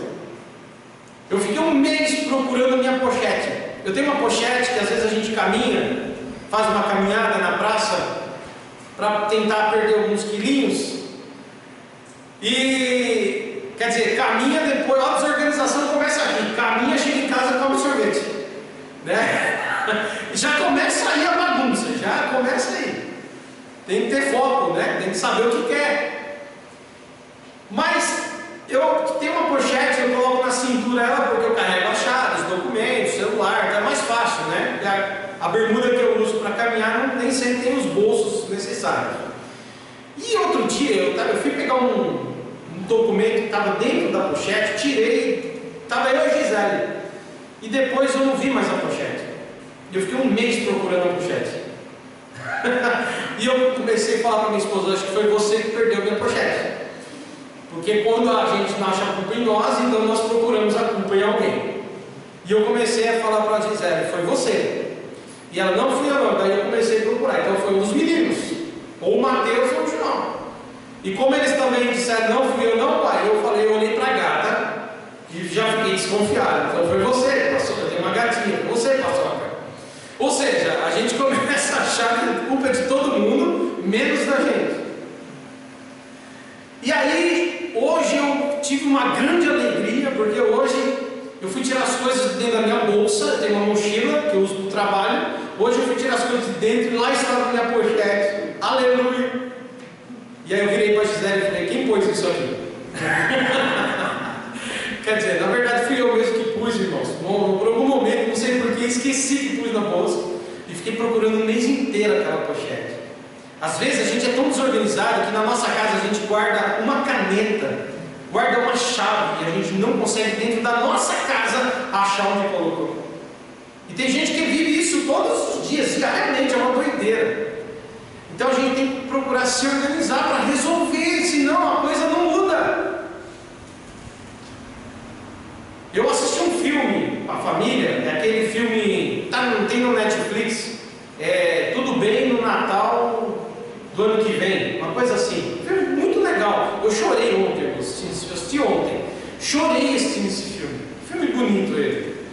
Eu fiquei um mês procurando minha pochete. Eu tenho uma pochete que às vezes a gente caminha, faz uma caminhada na praça para tentar perder alguns quilinhos. E quer dizer, caminha depois, a desorganização começa aqui. Caminha, chega em casa e come sorvete, né? Já começa aí a bagunça, já começa aí. Tem que ter foco, né? Tem que saber o que quer. Mas eu tenho uma pochete, eu coloco na cintura ela porque eu carrego a chave, os documentos, celular, tá mais fácil, né? A bermuda que eu uso para caminhar nem sempre tem os bolsos necessários. E outro dia eu fui pegar um documento que estava dentro da pochete, tirei, estava eu e a Gisele. E depois eu não vi mais a pochete. Eu fiquei um mês procurando a pochete. E eu comecei a falar para minha esposa: acho que foi você que perdeu minha pochete. Porque quando a gente não acha a culpa em nós, então nós procuramos a culpa em alguém. E eu comecei a falar para a Gisele: foi você. E ela: não fui eu não. Daí eu comecei a procurar. Então foi um dos meninos, ou o Mateus ou o João. E como eles também disseram: não fui eu não, pai, eu olhei para a gata e já fiquei desconfiado. Então foi você, pastor. Eu tenho uma gatinha. Foi você, pastor. Ou seja, a gente começa a achar que a culpa é de todo mundo, menos da gente. E aí, hoje eu tive uma grande alegria, porque hoje eu fui tirar as coisas de dentro da minha bolsa. Eu tenho uma mochila que eu uso para o trabalho. Hoje eu fui tirar as coisas de dentro e lá estava a minha pochete. Aleluia! E aí eu virei para a Gisele e falei: quem pôs isso aqui? Quer dizer, na verdade fui eu mesmo que pus, irmãos. Por algum momento, não sei porquê, esqueci que pus na bolsa e fiquei procurando o mês inteiro aquela pochete. Às vezes a gente é tão desorganizado que na nossa casa a gente guarda uma caneta, guarda uma chave, e a gente não consegue dentro da nossa casa achar onde colocou. E tem gente que vive isso todos os dias, diariamente, é uma doideira. Então a gente tem que procurar se organizar para resolver, senão a coisa não muda. Eu assisti um filme com a família, é aquele filme, tem no Netflix, Tudo Bem no Natal do ano que vem, uma coisa assim. Filme muito legal. Eu chorei ontem, eu assisti ontem. Chorei assistindo esse filme. Filme bonito ele.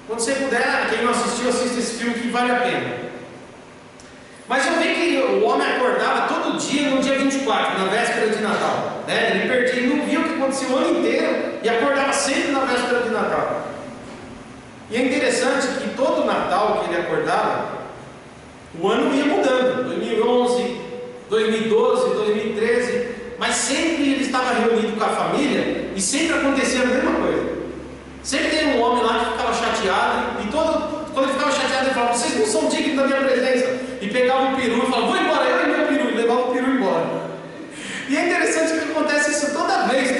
Quando você puder, quem não assistiu, assista esse filme que vale a pena. Mas eu vi que o homem acordava todo dia no dia 24, na véspera de Natal. Né? Ele perdia, ele não via o que acontecia o ano inteiro e acordava sempre na véspera de Natal. E é interessante que todo Natal que ele acordava, o ano ia mudando. 2011, 2012, 2013, mas sempre ele estava reunido com a família e sempre acontecia a mesma coisa. Sempre tem um homem lá que ficava chateado e quando ele ficava chateado ele falava: vocês não são dignos da minha presença. E pegava o peru e falava: vou embora, eu e meu peru, e levava o peru embora. E é interessante que acontece isso toda vez.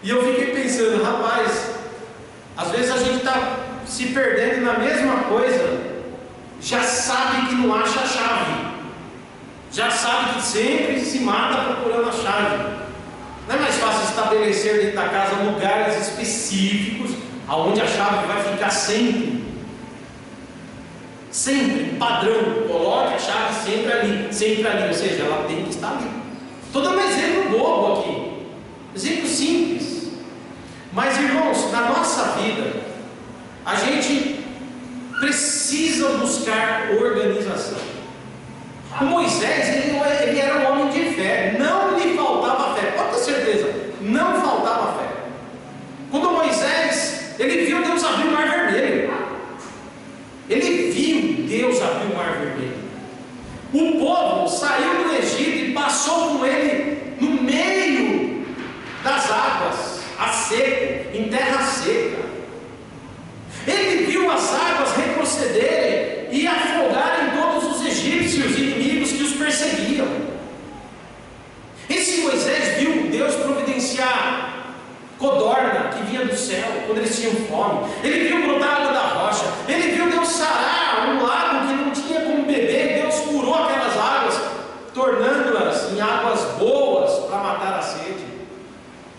E eu fiquei pensando: rapaz, às vezes a gente está se perdendo na mesma coisa, já sabe que não acha a chave, já sabe que sempre se mata procurando a chave. Não é mais fácil estabelecer dentro da casa lugares específicos aonde a chave vai ficar sempre? Sempre, padrão, coloque a chave sempre ali, ou seja, ela tem que estar ali. Estou dando um exemplo bobo aqui, exemplo simples, mas irmãos, na nossa vida, a gente precisa buscar organização. O Moisés, ele era um homem de fé, não lhe faltava fé, pode ter certeza, não faltava fé. Quando Moisés, ele viu Deus abrir o mar vermelho, ele viu Deus abrir o mar vermelho. O povo saiu do Egito e passou com ele no meio das águas, a seco, em terra seca. Ele viu as águas retrocederem e afogarem todos os egípcios inimigos que os perseguiam. Esse Moisés viu Deus providenciar codorna que vinha do céu quando eles tinham fome. Ele viu brotar água da rocha. Ele viu Deus sarar um lago que não tinha como beber. Deus curou aquelas águas, tornando-as em águas boas para matar a sede.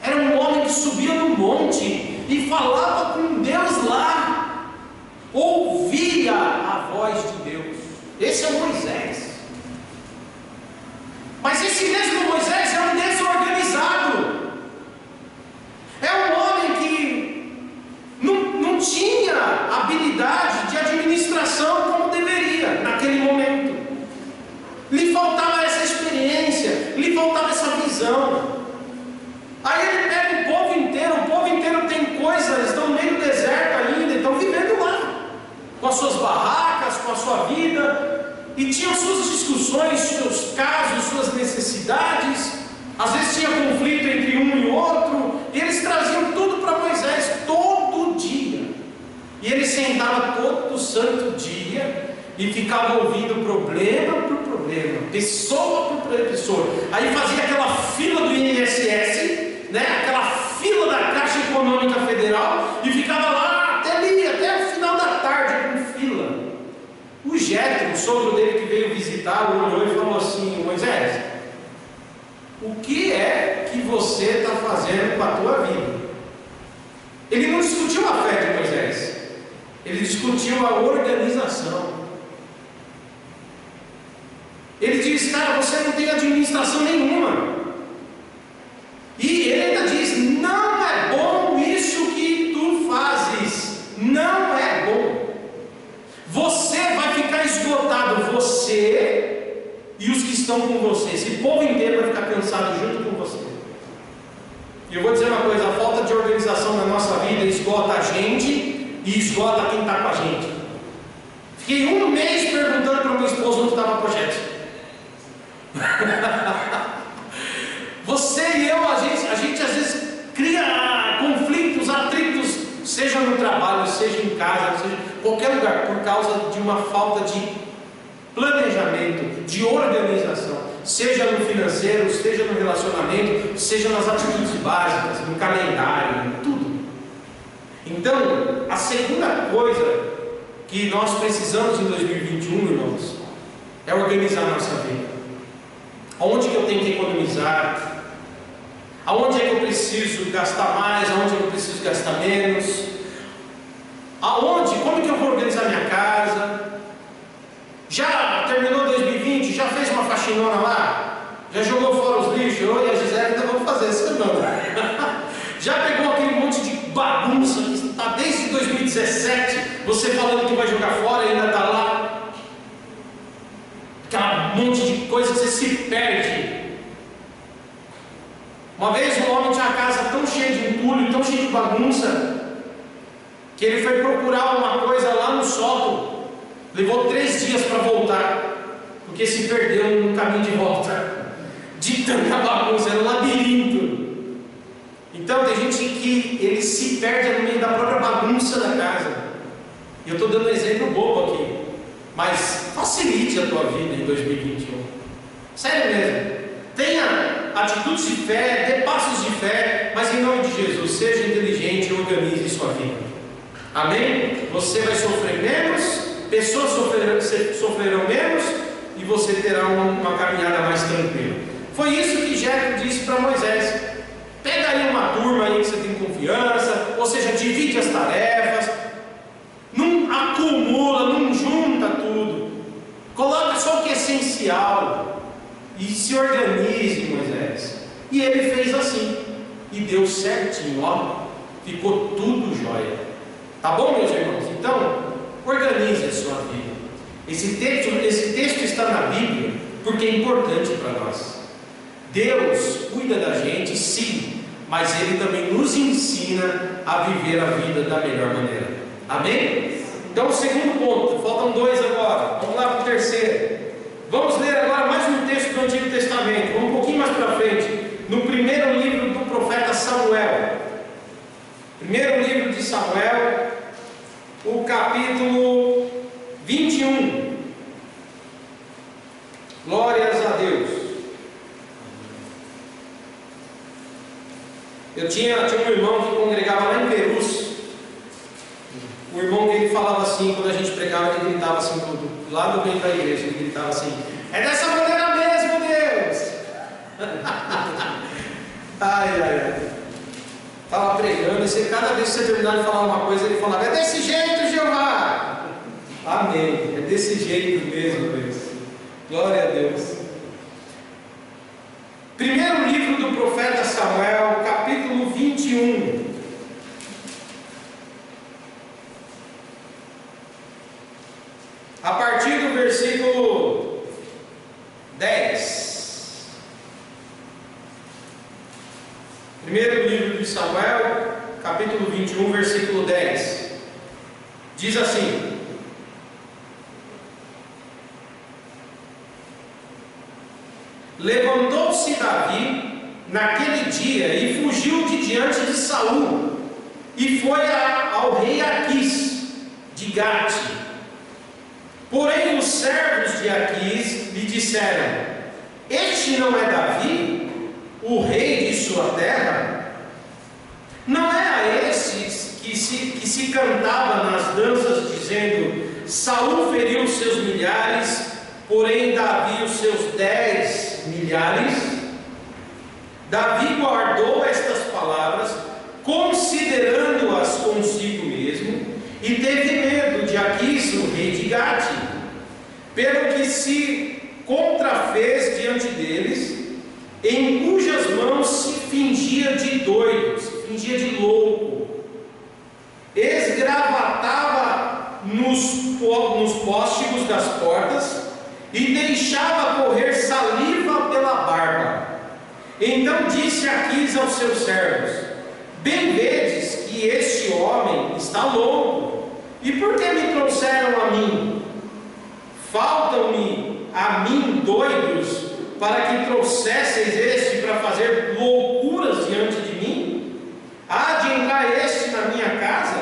Era um homem que subia no monte e falava com Deus lá, ouvia a voz de Deus. Esse é o Moisés. Mas esse mesmo Moisés é um desorganizado. É um homem que não tinha habilidade de administração como deveria naquele momento. Lhe faltava essa experiência, lhe faltava essa visão. Aí ele pega o povo inteiro tem coisas, eles estão no meio do deserto ainda, estão vivendo lá, com as suas barracas, com a sua vida, e tinham suas discussões, seus casos, suas necessidades. Às vezes tinha conflito entre um e outro, e eles traziam tudo para Moisés todo dia. E ele sentava todo santo dia e ficava ouvindo problema por problema, pessoa por pessoa. Aí fazia aquela fila do INSS, né? Aquela fila da Caixa Econômica Federal, e ficava lá até o final da tarde com fila. O Jetro, o sogro dele que veio visitar, olhou e falou assim: Moisés, o que é que você está fazendo com a tua vida? Ele não discutiu a fé de Moisés, ele discutiu a organização. Ele diz: cara, você não tem administração nenhuma. E ele ainda diz: não é bom isso que tu fazes, não é bom. Você vai ficar esgotado, você e os que estão com você. Esse povo inteiro vai ficar cansado junto com você. E eu vou dizer uma coisa: a falta de organização na nossa vida esgota a gente e esgota quem está com a gente. Fiquei um mês perguntando para o meu esposo onde estava o projeto. Você e eu, a gente às vezes cria conflitos, atritos, seja no trabalho, seja em casa, seja em qualquer lugar, por causa de uma falta de planejamento, de organização, seja no financeiro, seja no relacionamento, seja nas atitudes básicas, no calendário, em tudo. Então, a segunda coisa que nós precisamos em 2021, irmãos, é organizar a nossa vida. Aonde que eu tenho que economizar? Aonde é que eu preciso gastar mais? Aonde é que eu preciso gastar menos? Aonde? Como que eu vou organizar minha casa? Já terminou 2020? Já fez uma faxinona lá? Já jogou fora os lixos? Eu e a Gisele ainda vamos fazer isso não. Já pegou aquele monte de bagunça que está desde 2017, você falando que vai jogar fora e ainda está lá? Aquela monte de coisa que você se perde. Uma vez um homem tinha uma casa tão cheia de entulho, tão cheia de bagunça, que ele foi procurar uma coisa lá no sótão. Levou 3 dias para voltar, porque se perdeu no caminho de volta, de tanta bagunça, era um labirinto. Então tem gente que ele se perde no meio da própria bagunça da casa. E eu estou dando um exemplo bobo aqui, mas facilite a tua vida em 2021. Sério mesmo. Tenha atitudes de fé, dê passos de fé, mas em nome de Jesus, seja inteligente e organize sua vida. Amém? Você vai sofrer menos, pessoas sofrerão menos, e você terá uma caminhada mais tranquila. Foi isso que Jetro disse para Moisés: pega aí uma turma aí que você tem confiança, ou seja, divide as tarefas, não acumula, não junta tudo, coloca só o que é essencial e se organize, Moisés. E ele fez assim, e deu certinho, ó, ficou tudo jóia. Tá bom, meus irmãos? Então, organize a sua vida. Esse texto está na Bíblia porque é importante para nós. Deus cuida da gente, sim, mas Ele também nos ensina a viver a vida da melhor maneira. Amém? Então, o segundo ponto, faltam 2 agora. Vamos lá para o terceiro. Vamos ler agora mais um texto do Antigo Testamento. Vamos um pouquinho mais para frente. No primeiro livro do profeta Samuel. Primeiro livro de Samuel, o capítulo 21. Glórias a Deus. Eu tinha um irmão que congregava lá em Perus. O irmão que ele falava assim, quando a gente pregava, ele gritava assim, lá no meio da igreja, ele gritava assim: é dessa maneira mesmo, Deus! Ai. Estava pregando, e cada vez que você terminava de falar uma coisa, ele falava: é desse jeito, Jeová! Amém, é desse jeito mesmo, Deus. Glória a Deus. Primeiro livro do profeta Samuel, capítulo 21. A partir do versículo 10. Primeiro livro de Samuel, capítulo 21, versículo 10. Diz assim: levantou-se Davi naquele dia e fugiu de diante de Saul, e foi ao rei Aquis de Gate, Porém os servos de Aquis lhe disseram: este não é Davi, o rei de sua terra? Não é a estes que se cantava nas danças, dizendo: Saul feriu os seus milhares, porém Davi os seus 10 milhares? Davi guardou estas palavras, considerando-as consigo mesmo, e teve medo de Aquis, o rei de Gate, pelo que se contrafez diante deles, em cujas mãos se fingia de doido, se fingia de louco, esgravatava nos póstigos das portas e deixava correr saliva pela barba. Então disse Aquis aos seus servos: bem vedes que este homem está louco, e por que me trouxeram a mim? Faltam-me a mim doidos para que trouxesseis este para fazer loucuras diante de mim? Há de entrar este na minha casa?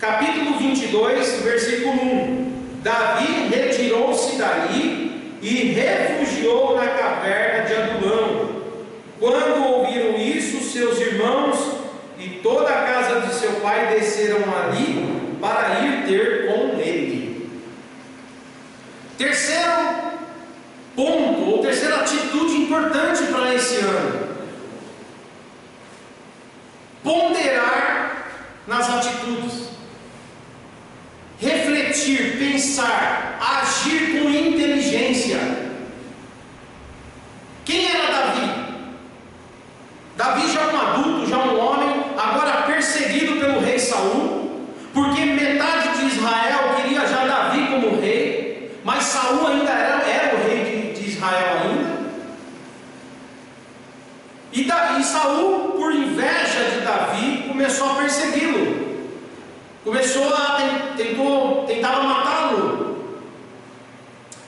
Capítulo 22, versículo 1. Davi retirou-se dali e refugiou na caverna de Adulão. Quando ouviram isso, seus irmãos e toda a casa de seu pai desceram ali para ir ter com ele. Terceiro ponto, ou terceira atitude importante para esse ano: ponderar nas atitudes, refletir, pensar, agir com inteligência. Quem era Davi? Davi já um adulto, já um homem, agora perseguido pelo rei Saul, porque metade de Israel queria já Davi como rei, mas Saul ainda era o rei de Israel ainda. E Saul, por inveja de Davi, começou a persegui-lo, tentava matá-lo.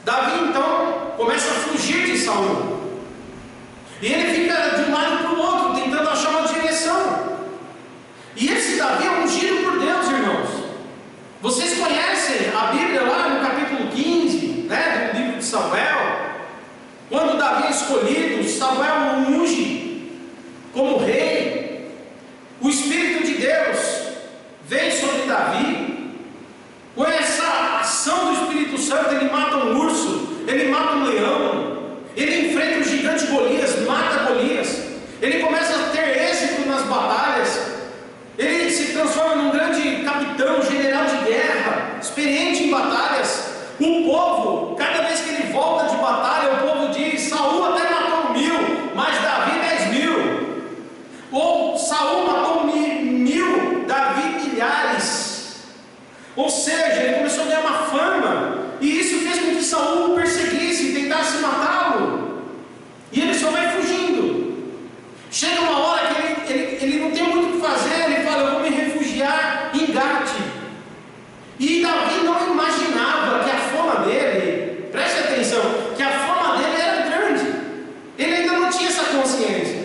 Davi então começa a fugir de Saul, e ele fica de um lado para o outro, tentando achar uma direção. E esse Davi é ungido por Deus, irmãos. Vocês conhecem a Bíblia lá no capítulo 15, do livro de Samuel, quando Davi é escolhido, Samuel o unge como rei. O Espírito de Deus vem sobre Davi. Com essa ação do Espírito Santo, ele mata um urso, ele mata um leão, ele enfrenta o gigante Golias, mata Golias, ele começa a ter êxito nas batalhas, ele se transforma num grande capitão, general de guerra, experiente em batalhas. O povo, cada vez que ele volta de batalha, o povo diz: Saul até matou 1000, mas Davi 10.000. Ou Saul matou 1000, Davi milhares. Ou seja, ele começou a ganhar uma fama, e isso fez com que Saul o perseguisse, tentasse matá-lo, e ele só vai fugindo. Chega uma hora que ele não tem muito o que fazer, ele fala: eu vou me refugiar em Gate. E Davi não imaginava que a fama dele, preste atenção, que a fama dele era grande. Ele ainda não tinha essa consciência.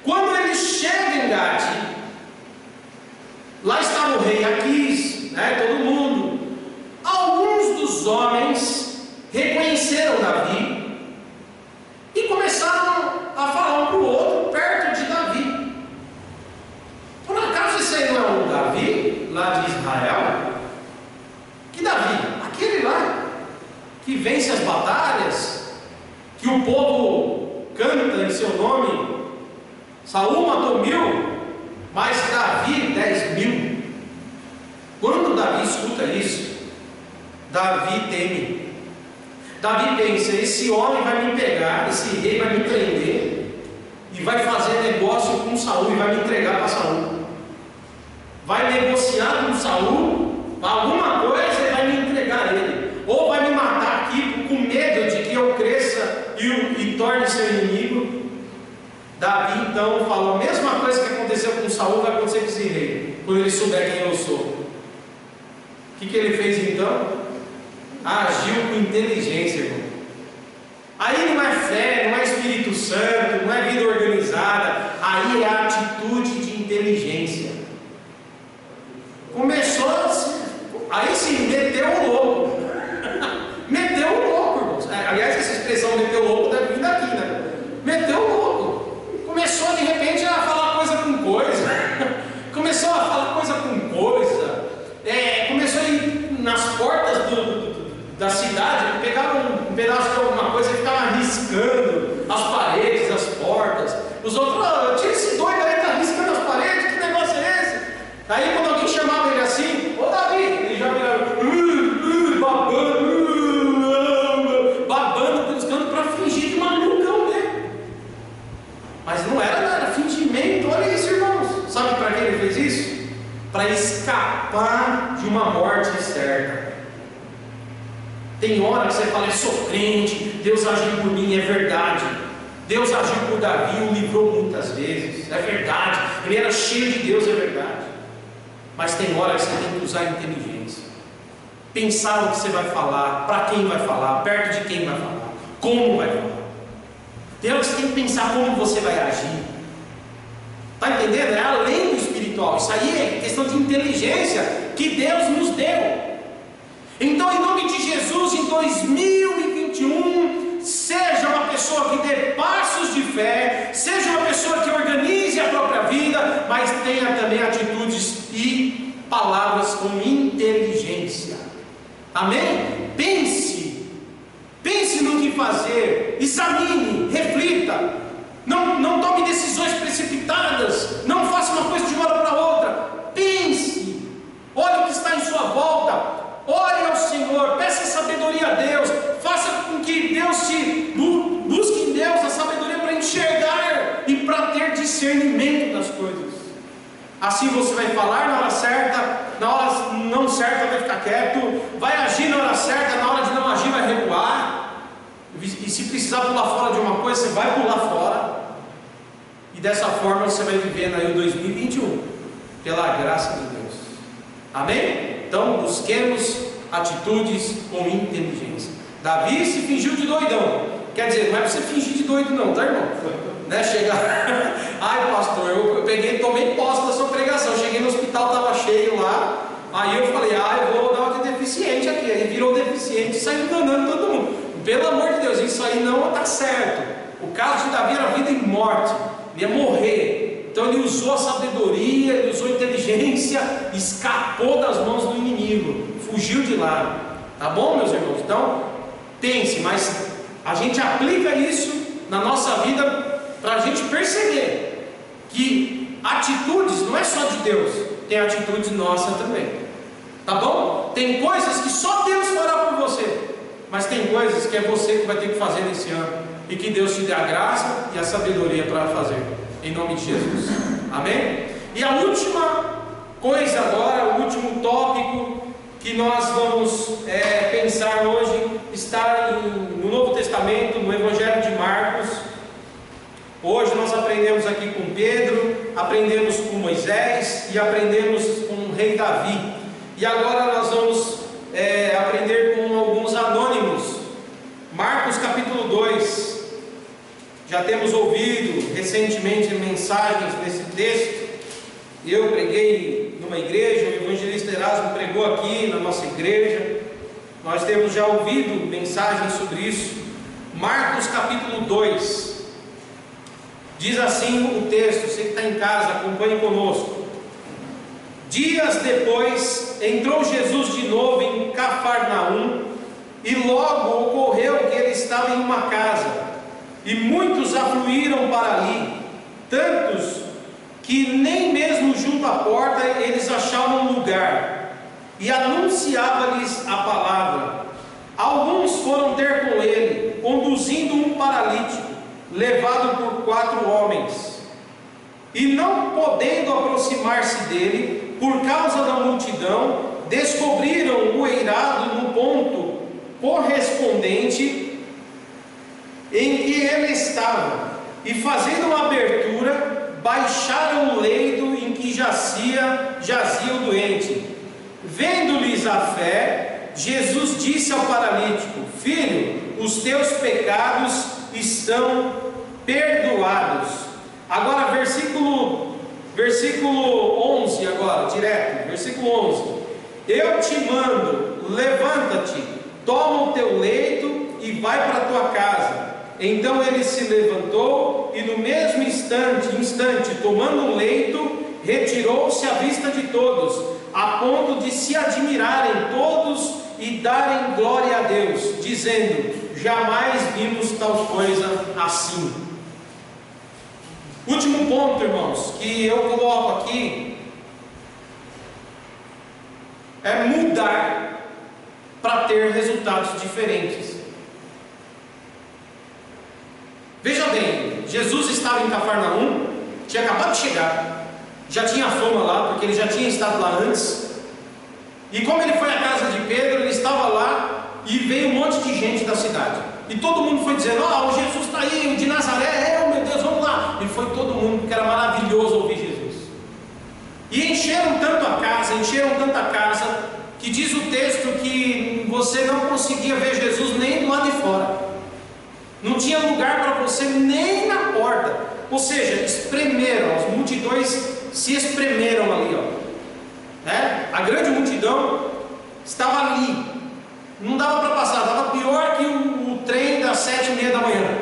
Quando ele chega em Gate, lá estava o rei Aquis, todo mundo. Alguns dos homens reconheceram Davi e começaram a falar um para o outro perto de Davi: por acaso esse aí não é o Davi lá de Israel? Que Davi? Aquele lá que vence as batalhas, que o povo canta em seu nome. Saul matou 1000, mas Davi 10.000. Quando Davi escuta isso, Davi teme. Davi pensa: esse homem vai me pegar, esse rei vai me prender e vai fazer negócio com Saul e vai me entregar para Saul. Vai negociar com Saul alguma coisa e vai me entregar ele, ou vai me matar aqui com medo de que eu cresça e torne seu inimigo. Davi então falou: a mesma coisa que aconteceu com Saul vai acontecer com esse rei, quando ele souber quem eu sou. O que ele fez então? Agiu com inteligência, irmão. Aí não é fé, não é Espírito Santo, não é vida organizada, aí é a atitude de inteligência. Começou, aí se meteu Os outros, tira esse doido aí, está riscando as paredes, que negócio é esse? Aí quando alguém chamava ele assim, ô Davi, ele já virava, babando pelos cantos para fingir de malucão dele. Mas não era nada, era fingimento. Olha isso, irmãos. Sabe para que ele fez isso? Para escapar de uma morte certa. Tem hora que você fala, eu sou crente, Deus agiu por mim, é verdade. Deus agiu por Davi, o livrou muitas vezes, é verdade. Ele era cheio de Deus, é verdade. Mas tem hora que você tem que usar a inteligência. Pensar o que você vai falar, para quem vai falar, perto de quem vai falar, como vai falar. Tem hora que você tem que pensar como você vai agir. Está entendendo? É além do espiritual. Isso aí é questão de inteligência que Deus nos deu. Então, em nome de Jesus, em 2021, seja uma pessoa que dê passos de fé, seja uma pessoa que organize a própria vida, mas tenha também atitudes e palavras com inteligência. Amém? Pense no que fazer, examine, reflita, não tome decisões precipitadas, não faça uma coisa de uma hora para outra. Pense, olhe o que está em sua volta. Ore ao Senhor, peça sabedoria a Deus, faça com que Deus te busque em Deus a sabedoria para enxergar e para ter discernimento das coisas. Assim você vai falar na hora certa, na hora não certa vai ficar quieto, vai agir na hora certa, na hora de não agir vai recuar, e se precisar pular fora de uma coisa, você vai pular fora, e dessa forma você vai vivendo aí o 2021, pela graça de Deus. Amém? Então busquemos atitudes com inteligência. Davi se fingiu de doidão. Quer dizer, não é para você fingir de doido não, tá, irmão? Né? Chegar, ai pastor, eu tomei posse da sua pregação. Cheguei no hospital, estava cheio lá. Aí eu falei, eu vou dar uma de deficiente aqui. Aí virou deficiente e saiu danando todo mundo. Pelo amor de Deus, isso aí não está certo. O caso de Davi era vida e morte. Ele ia morrer. Então ele usou a sabedoria, ele usou a inteligência, escapou das mãos do inimigo, fugiu de lá. Tá bom, meus irmãos? Então, pense, mas a gente aplica isso na nossa vida para a gente perceber que atitudes não é só de Deus, tem atitudes nossas também. Tá bom? Tem coisas que só Deus fará por você, mas tem coisas que é você que vai ter que fazer nesse ano, e que Deus te dê a graça e a sabedoria para fazer. Em nome de Jesus, amém? E a última coisa agora, o último tópico que nós vamos pensar hoje, está no Novo Testamento, no Evangelho de Marcos. Hoje nós aprendemos aqui com Pedro, aprendemos com Moisés e aprendemos com o rei Davi. E agora nós vamos aprender com alguns anônimos. Marcos capítulo 2. Já temos ouvido recentemente mensagens nesse texto. Eu preguei numa igreja, o evangelista Erasmo pregou aqui na nossa igreja. Nós temos já ouvido mensagens sobre isso. Marcos capítulo 2. Diz assim o texto, você que está em casa, acompanhe conosco. Dias depois, entrou Jesus de novo em Cafarnaum, e logo ocorreu que ele estava em uma casa. E muitos afluíram para ali, tantos que nem mesmo junto à porta eles achavam lugar, e anunciava-lhes a palavra. Alguns foram ter com ele, conduzindo um paralítico, levado por 4 homens, e não podendo aproximar-se dele, por causa da multidão, descobriram o eirado no ponto correspondente em que ele estava, e fazendo uma abertura, baixaram o leito em que jazia o doente. Vendo-lhes a fé, Jesus disse ao paralítico: filho, os teus pecados estão perdoados. Agora versículo 11 agora, direto, versículo 11. Eu te mando, levanta-te, toma o teu leito e vai para a tua casa. Então ele se levantou e no mesmo instante, tomando o leito, retirou-se à vista de todos, a ponto de se admirarem todos e darem glória a Deus, dizendo: jamais vimos tal coisa assim. ponto, irmãos, que eu coloco aqui é mudar para ter resultados diferentes. Veja bem, Jesus estava em Cafarnaum, tinha acabado de chegar, já tinha fama lá, porque ele já tinha estado lá antes. E como ele foi à casa de Pedro, ele estava lá e veio um monte de gente da cidade. E todo mundo foi dizendo: o Jesus está aí, o de Nazaré, meu Deus, vamos lá. E foi todo mundo, porque era maravilhoso ouvir Jesus. E encheram tanto a casa, encheram tanta casa, que diz o texto que você não conseguia ver Jesus nem do lado de fora. Não tinha lugar para você nem na porta. Ou seja, espremeram, as multidões se espremeram ali, A grande multidão estava ali. Não dava para passar, estava pior que o trem das 7h30 da manhã,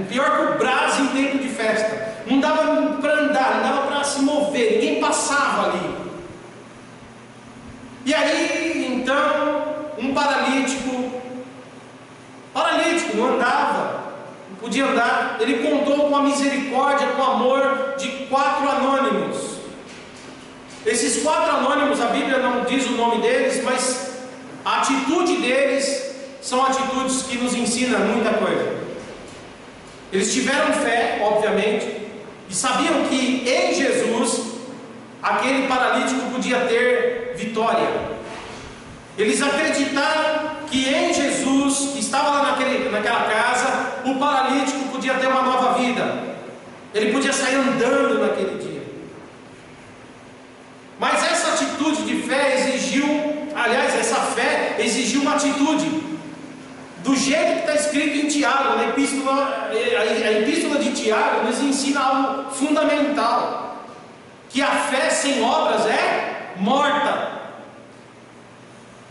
Pior que o Brás em tempo de festa. Não dava para andar, não dava para se mover, ninguém passava ali. E aí, então, um paralítico não andava, não podia andar. Ele contou com a misericórdia, com o amor de 4 anônimos. Esses 4 anônimos, a Bíblia não diz o nome deles, mas a atitude deles são atitudes que nos ensinam muita coisa. Eles tiveram fé, obviamente, e sabiam que em Jesus aquele paralítico podia ter vitória. Eles acreditaram que em Jesus, que estava lá naquela casa, o paralítico podia ter uma nova vida. Ele podia sair andando naquele dia. Mas essa atitude de fé essa fé exigiu uma atitude. Do jeito que está escrito em Tiago, a epístola de Tiago nos ensina algo fundamental: que a fé sem obras é morta.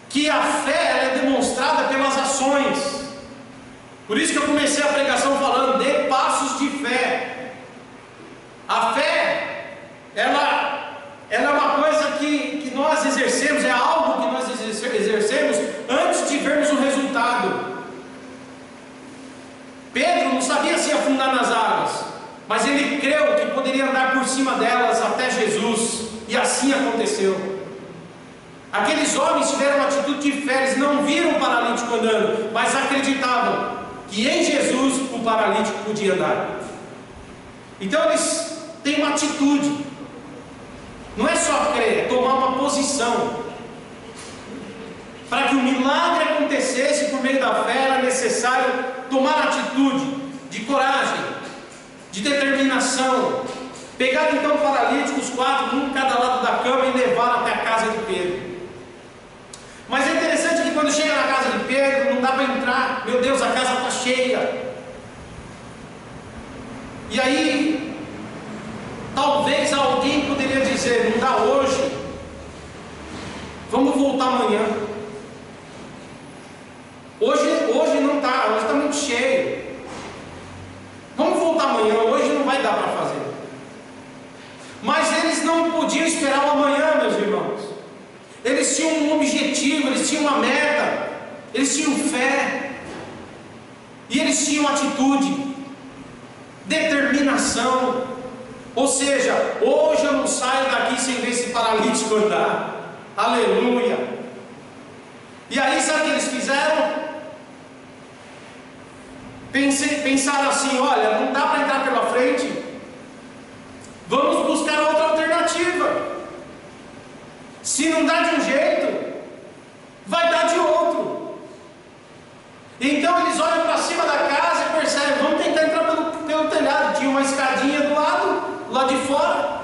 Que a fé é demonstrada pelas ações. Por isso que eu comecei a pregação falando: dê passos de fé. A fé, ela é uma coisa que nós exercemos, é algo que nós exercemos antes de vermos o resultado. Pedro não sabia se afundar nas águas, mas ele creu que poderia andar por cima delas até Jesus, e assim aconteceu. Aqueles homens tiveram uma atitude de fé, eles não viram o paralítico andando, mas acreditavam que em Jesus o paralítico podia andar. Então eles têm uma atitude, não é só crer, é tomar uma posição. Para que o milagre acontecesse por meio da fé, era necessário tomar atitude de coragem, de determinação. Pegaram então o paralítico, os 4, um em cada lado da cama, e levaram até a casa de Pedro. Mas é interessante que quando chega na casa de Pedro, não dá para entrar. Meu Deus, a casa está cheia. E aí, talvez alguém poderia dizer: não dá hoje, vamos voltar amanhã. Hoje não está, hoje está muito cheio. Vamos voltar amanhã, hoje não vai dar para fazer. Mas eles não podiam esperar o amanhã, meus irmãos. Eles tinham um objetivo, eles tinham uma meta, eles tinham fé, e eles tinham atitude, determinação. Ou seja, hoje eu não saio daqui sem ver esse paralítico andar. Aleluia! E aí, sabe o que eles fizeram? Pensaram assim: olha, não dá para entrar pela frente, vamos buscar outra alternativa. Se não dá de um jeito, vai dar de outro. Então eles olham para cima da casa e percebem: vamos tentar entrar pelo telhado. Tinha uma escadinha do lado de fora.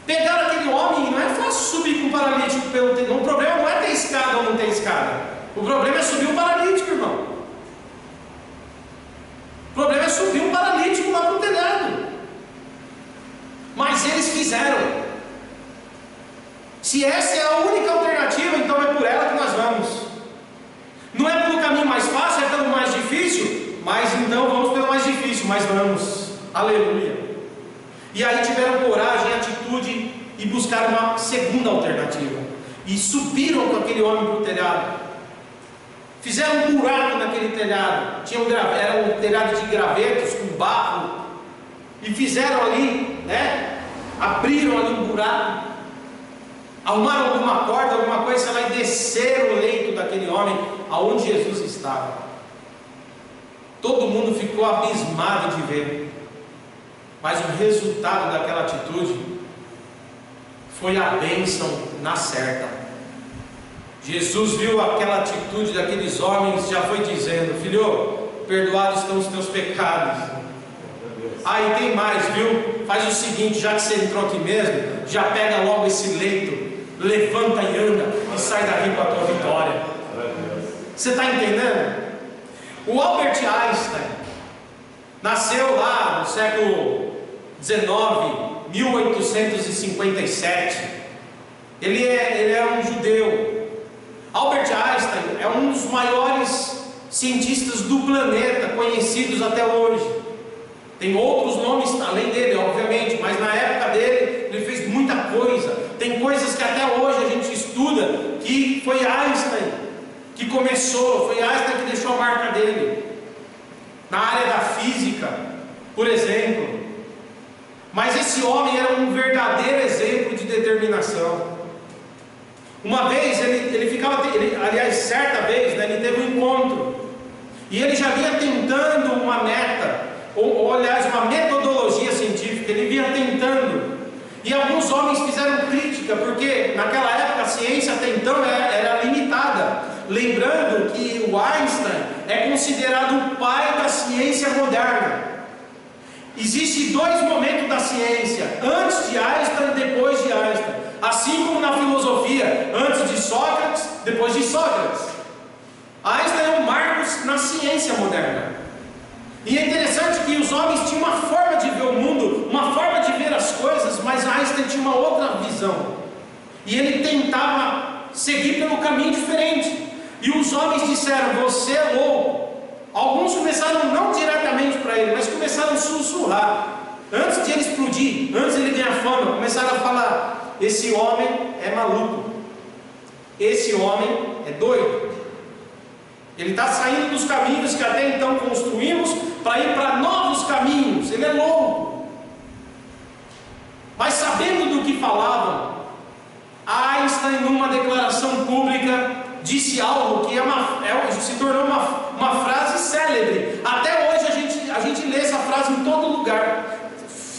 Pegaram aquele homem, e não é fácil subir com um paralítico pelo telhado. O problema não é ter escada ou não ter escada, o problema é subir um paralítico, irmão. O problema é subir um paralítico lá para o telhado. Mas eles fizeram. Se essa é a única alternativa, então é por ela que nós vamos. Não é pelo caminho mais fácil, é pelo mais difícil, mas então vamos pelo mais difícil, mas vamos. Aleluia. E aí tiveram coragem, atitude, e buscaram uma segunda alternativa. E subiram com aquele homem para o telhado. Fizeram um buraco naquele telhado. Era um telhado de gravetos com barro. e fizeram ali, né? Abriram ali um buraco, arrumaram alguma corda, alguma coisa lá e desceram o leito daquele homem aonde Jesus estava. Todo mundo ficou abismado de ver, mas o resultado daquela atitude foi a bênção na certa. Jesus viu aquela atitude daqueles homens, já foi dizendo: filho, perdoados estão os teus pecados. E tem mais, viu? Faz o seguinte, já que você entrou aqui mesmo, já pega logo esse leito, levanta e anda, e sai daqui com a tua vitória. Você está entendendo? O Albert Einstein nasceu lá no século XIX, 1857. Ele é um judeu. Albert Einstein é um dos maiores cientistas do planeta conhecidos até hoje. Tem outros nomes além dele, obviamente, mas na época dele ele fez muita coisa. Tem coisas que até hoje a gente estuda que foi Einstein que começou, foi Einstein que deixou a marca dele na área da física, por exemplo. Mas esse homem era um verdadeiro exemplo de determinação. Uma vez aliás, certa vez, né, ele teve um encontro e ele já vinha tentando uma meta, ou aliás, uma metodologia científica. Ele vinha tentando, e alguns homens fizeram crítica, porque naquela época a ciência até então era limitada. Lembrando que o Einstein é considerado o pai da ciência moderna. Existem dois momentos da ciência: antes de Einstein e depois de Einstein. Assim como na filosofia, antes de Sócrates, depois de Sócrates. Einstein é um marco na ciência moderna. E é interessante que os homens tinham uma forma de ver o mundo, uma forma de ver as coisas, mas Einstein tinha uma outra visão. E ele tentava seguir pelo caminho diferente. E os homens disseram: você é louco. Alguns começaram, não diretamente para ele, mas começaram a sussurrar. Antes de ele explodir, antes de ele ganhar fama, começaram a falar: esse homem é maluco, esse homem é doido. Ele está saindo dos caminhos que até então construímos para ir para novos caminhos. Ele é louco. Mas sabendo do que falavam, Einstein, numa declaração pública, disse algo que se tornou uma frase célebre. Até hoje a gente lê essa frase em todo lugar.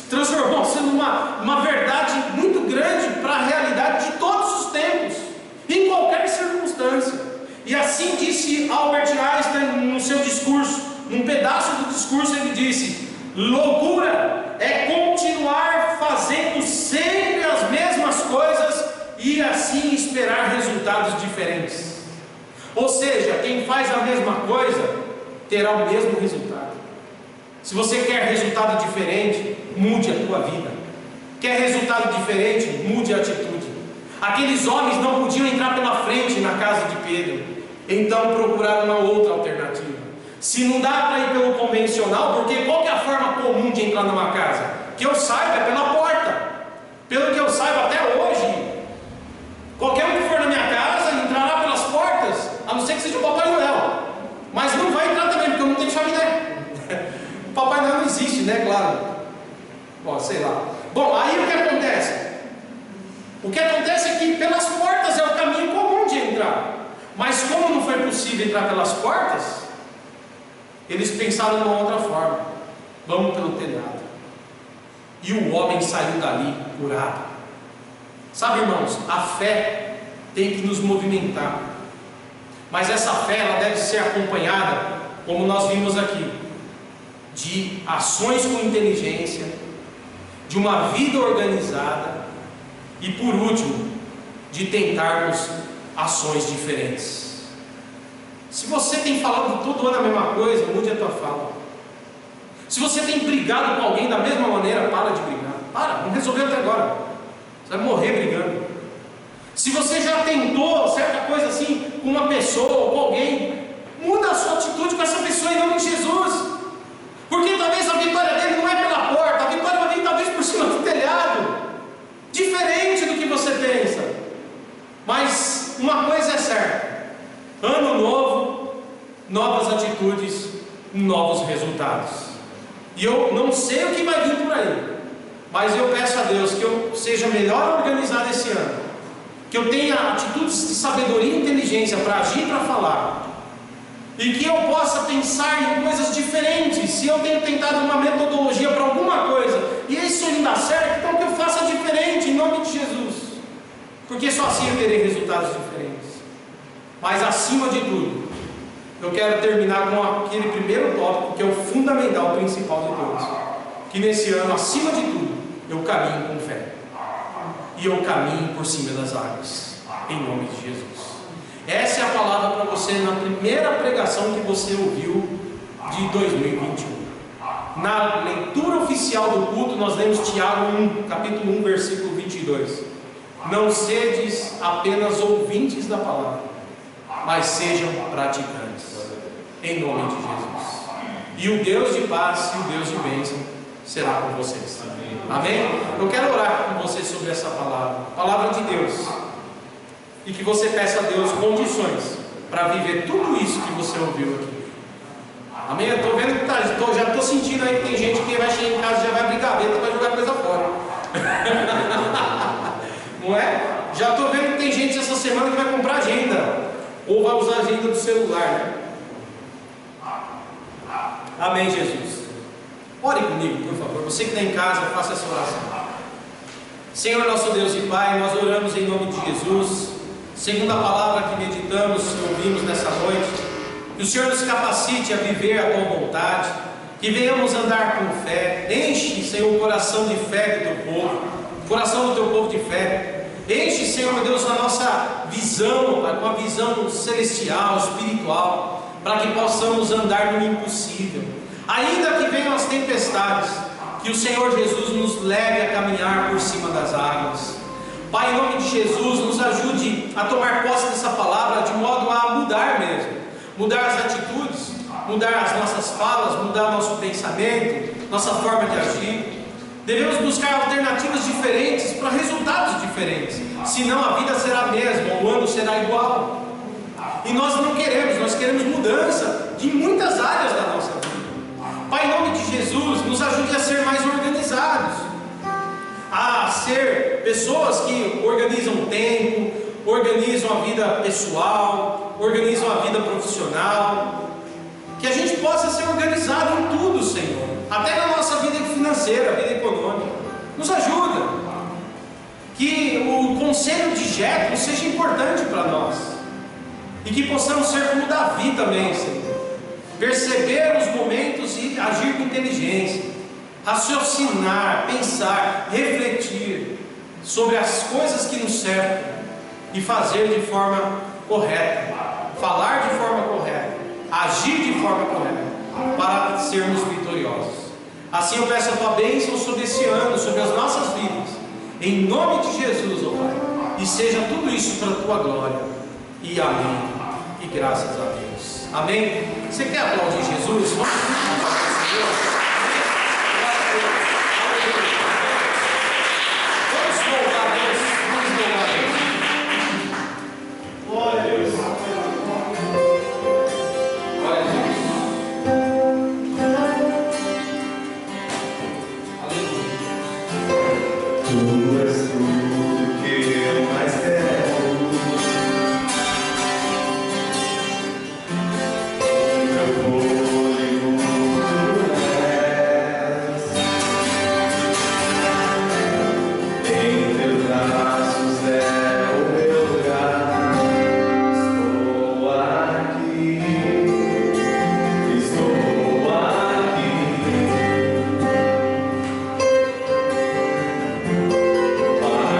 Transformou-se numa verdade muito grande para a realidade de todos os tempos, em qualquer circunstância. E assim disse Albert Einstein no seu discurso. Num pedaço do discurso ele disse: loucura é continuar fazendo sempre as mesmas coisas e assim esperar resultados diferentes. Ou seja, quem faz a mesma coisa terá o mesmo resultado. Se você quer resultado diferente, mude a tua vida. Quer resultado diferente, mude a atitude. Aqueles homens não podiam entrar pela frente na casa de Pedro, então procuraram uma outra alternativa. Se não dá para ir pelo convencional, porque qual que é a forma comum de entrar numa casa? Que eu saiba, é pela porta. Pelo que eu saiba até hoje, qualquer um que for na minha casa entrará pelas portas, a não ser que seja o Papai Noel. Mas não vai entrar também, porque eu não tenho chaminé. Papai Noel não existe, né? Claro. Bom, sei lá. Bom, aí o que acontece? O que acontece é que pelas portas é o caminho comum de entrar. Mas como não foi possível entrar pelas portas, eles pensaram numa outra forma: vamos pelo telhado. E o homem saiu dali curado. Sabe, irmãos, a fé tem que nos movimentar. Mas essa fé ela deve ser acompanhada, como nós vimos aqui, de ações com inteligência, de uma vida organizada e, por último, de tentarmos ações diferentes. Se você tem falado todo ano a mesma coisa, mude a tua fala. Se você tem brigado com alguém da mesma maneira, para de brigar. Não resolveu até agora. Você vai morrer brigando. Se você já tentou certa coisa assim com uma pessoa ou com alguém, muda a sua atitude com essa pessoa em nome de Jesus. Porque talvez a vitória dele não é pela porta, a vitória vai vir talvez por cima do telhado. Diferente do que você pensa. Mas uma coisa é certa: ano novo, novas atitudes, novos resultados. E eu não sei o que vai vir por aí, mas eu peço a Deus que eu seja melhor organizado esse ano, que eu tenha atitudes de sabedoria e inteligência para agir e para falar, e que eu possa pensar em coisas diferentes. Se eu tenho tentado uma metodologia para alguma coisa e isso não dá certo, então que eu faça diferente em nome de Jesus, porque só assim eu terei resultados diferentes. Mas acima de tudo, eu quero terminar com aquele primeiro tópico que é o fundamental, o principal de todos, que nesse ano, acima de tudo, eu caminho com fé, e eu caminho por cima das águas, em nome de Jesus. Essa é a palavra para você na primeira pregação que você ouviu de 2021. Na leitura oficial do culto, nós lemos Tiago 1, capítulo 1, versículo 22. Não sedes apenas ouvintes da palavra, mas sejam praticantes, em nome de Jesus. E o Deus de paz e o Deus de bênção será com vocês. Amém? Eu quero orar com você sobre essa palavra de Deus, e que você peça a Deus condições para viver tudo isso que você ouviu aqui. Amém? Eu estou vendo que já estou sentindo aí que tem gente que vai chegar em casa e já vai abrir gaveta para jogar coisa fora. Não é? Já estou vendo que tem gente essa semana que vai comprar agenda, ou vai usar a agenda do celular, né? Amém, Jesus. Ore comigo, por favor. Você que está em casa, faça essa oração. Senhor, nosso Deus e Pai, nós oramos em nome de Jesus, segundo a palavra que meditamos e ouvimos nessa noite, que o Senhor nos capacite a viver a tua vontade, que venhamos andar com fé. Enche, Senhor, o coração de fé do teu povo, o coração do teu povo de fé. Enche, Senhor Deus, a nossa visão, com a visão celestial, espiritual, para que possamos andar no impossível. Ainda que venham as tempestades, que o Senhor Jesus nos leve a caminhar por cima das águas. Pai, em nome de Jesus, nos ajude a tomar posse dessa palavra de modo a mudar mesmo, mudar as atitudes, mudar as nossas falas, mudar nosso pensamento, nossa forma de agir. Devemos buscar alternativas diferentes para resultados diferentes, senão a vida será a mesma, o ano será igual. E nós não queremos, nós queremos mudança de muitas áreas da nossa vida. Pai, em nome de Jesus, nos ajude a ser mais organizados, a ser pessoas que organizam o tempo, organizam a vida pessoal, organizam a vida profissional, que a gente possa ser organizado em tudo, Senhor, até na nossa vida financeira, vida econômica. Nos ajuda, que o conselho de Jetro seja importante para nós, e que possamos ser como Davi também, Senhor, perceber os momentos e agir com inteligência, raciocinar, pensar, refletir sobre as coisas que nos cercam e fazer de forma correta, falar de forma correta, agir de forma correta, para sermos vitoriosos. Assim eu peço a tua bênção sobre esse ano, sobre as nossas vidas, em nome de Jesus, ó Pai, e seja tudo isso para a tua glória, e amém, e graças a Deus. Amém? Você quer aplaudir Jesus? Vamos louvar a Deus. Vamos louvar a Deus. Glória a Deus. Glória a Deus. Aleluia. Tu és tudo que eu mais quero. Pai,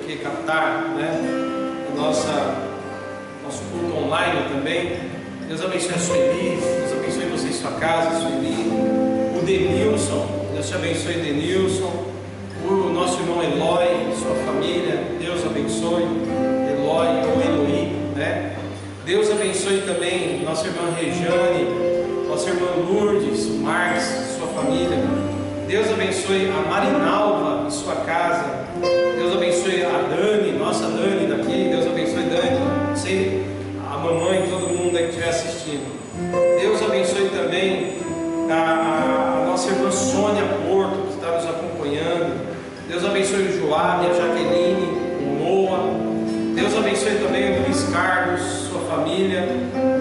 que captar, né, nosso culto online também. Deus abençoe a Sueli, Deus abençoe você e sua casa, Sueli. O Denilson, Deus te abençoe, Denilson. O nosso irmão Eloy, sua família, Deus abençoe. Eloy ou Eloí, né? Deus abençoe também nossa irmã Rejane, nossa irmã Lourdes, o Marcos, sua família. Deus abençoe a Marinalva e sua casa. Deus abençoe a Dani, nossa Dani daqui. Deus abençoe Dani, você, a mamãe, todo mundo aí que estiver assistindo. Deus abençoe também a nossa irmã Sônia Porto, que está nos acompanhando. Deus abençoe o Joab, a Jaqueline, o Noah. Deus abençoe também o Luiz Carlos, sua família,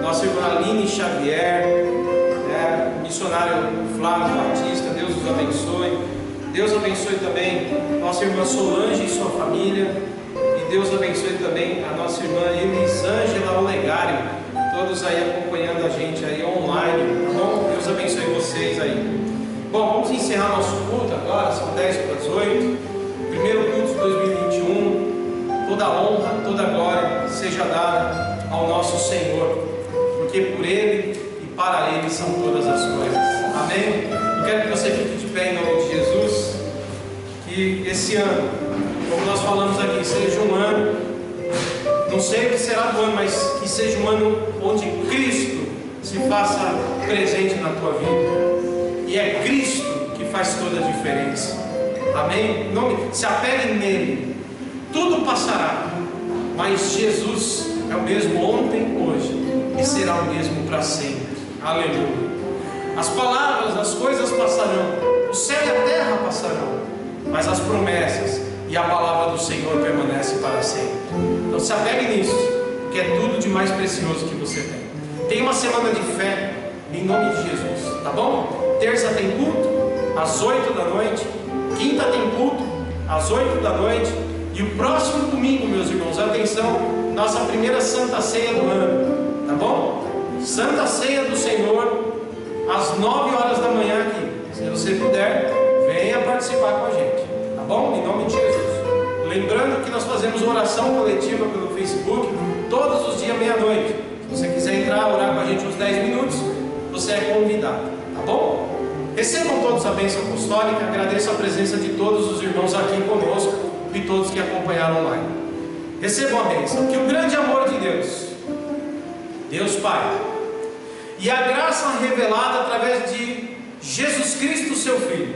nossa irmã Aline Xavier, o missionário Flávio Batista. Deus os abençoe. Deus abençoe também nossa irmã Solange e sua família. E Deus abençoe também a nossa irmã Elisângela Olegário, todos aí acompanhando a gente aí online, tá bom? Deus abençoe vocês aí. Bom, vamos encerrar nosso culto agora, são 10:08, primeiro culto de 2021. Toda a honra, toda a glória seja dada ao nosso Senhor, porque por Ele e para Ele são todas as coisas. Amém? Eu quero que você fique de pé em nome de Jesus. Que esse ano, como nós falamos aqui, seja um ano, não sei o que será do ano, mas que seja um ano onde Cristo se faça presente na tua vida. E é Cristo que faz toda a diferença. Amém? Se apegue nele. Tudo passará, mas Jesus é o mesmo ontem, hoje e será o mesmo para sempre. Aleluia. As palavras, as coisas passarão, o céu e a terra passarão, mas as promessas e a palavra do Senhor permanece para sempre. Então se apegue nisso, que é tudo de mais precioso que você tem. Tem uma semana de fé em nome de Jesus, tá bom? Terça tem culto às 8 da noite, quinta tem culto às 8 da noite, e o próximo domingo, meus irmãos, atenção, nossa primeira Santa Ceia do ano, tá bom? Santa Ceia do Senhor às 9 horas da manhã aqui. Se você puder, venha participar com a gente, tá bom? Em nome de Jesus. Lembrando que nós fazemos oração coletiva pelo Facebook todos os dias meia-noite. Se você quiser entrar, orar com a gente uns 10 minutos, você é convidado, tá bom? Recebam todos a bênção apostólica. Agradeço a presença de todos os irmãos aqui conosco e todos que acompanharam online. Recebam a bênção. Que o grande amor de Deus, Deus Pai, e a graça revelada através de Jesus Cristo, seu Filho,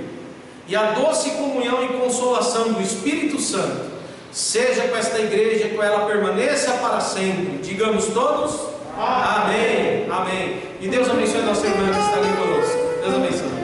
e a doce comunhão e consolação do Espírito Santo seja com esta igreja, que ela permaneça para sempre. Digamos todos amém, amém. E Deus abençoe a nossa irmã que está ali conosco. Deus abençoe.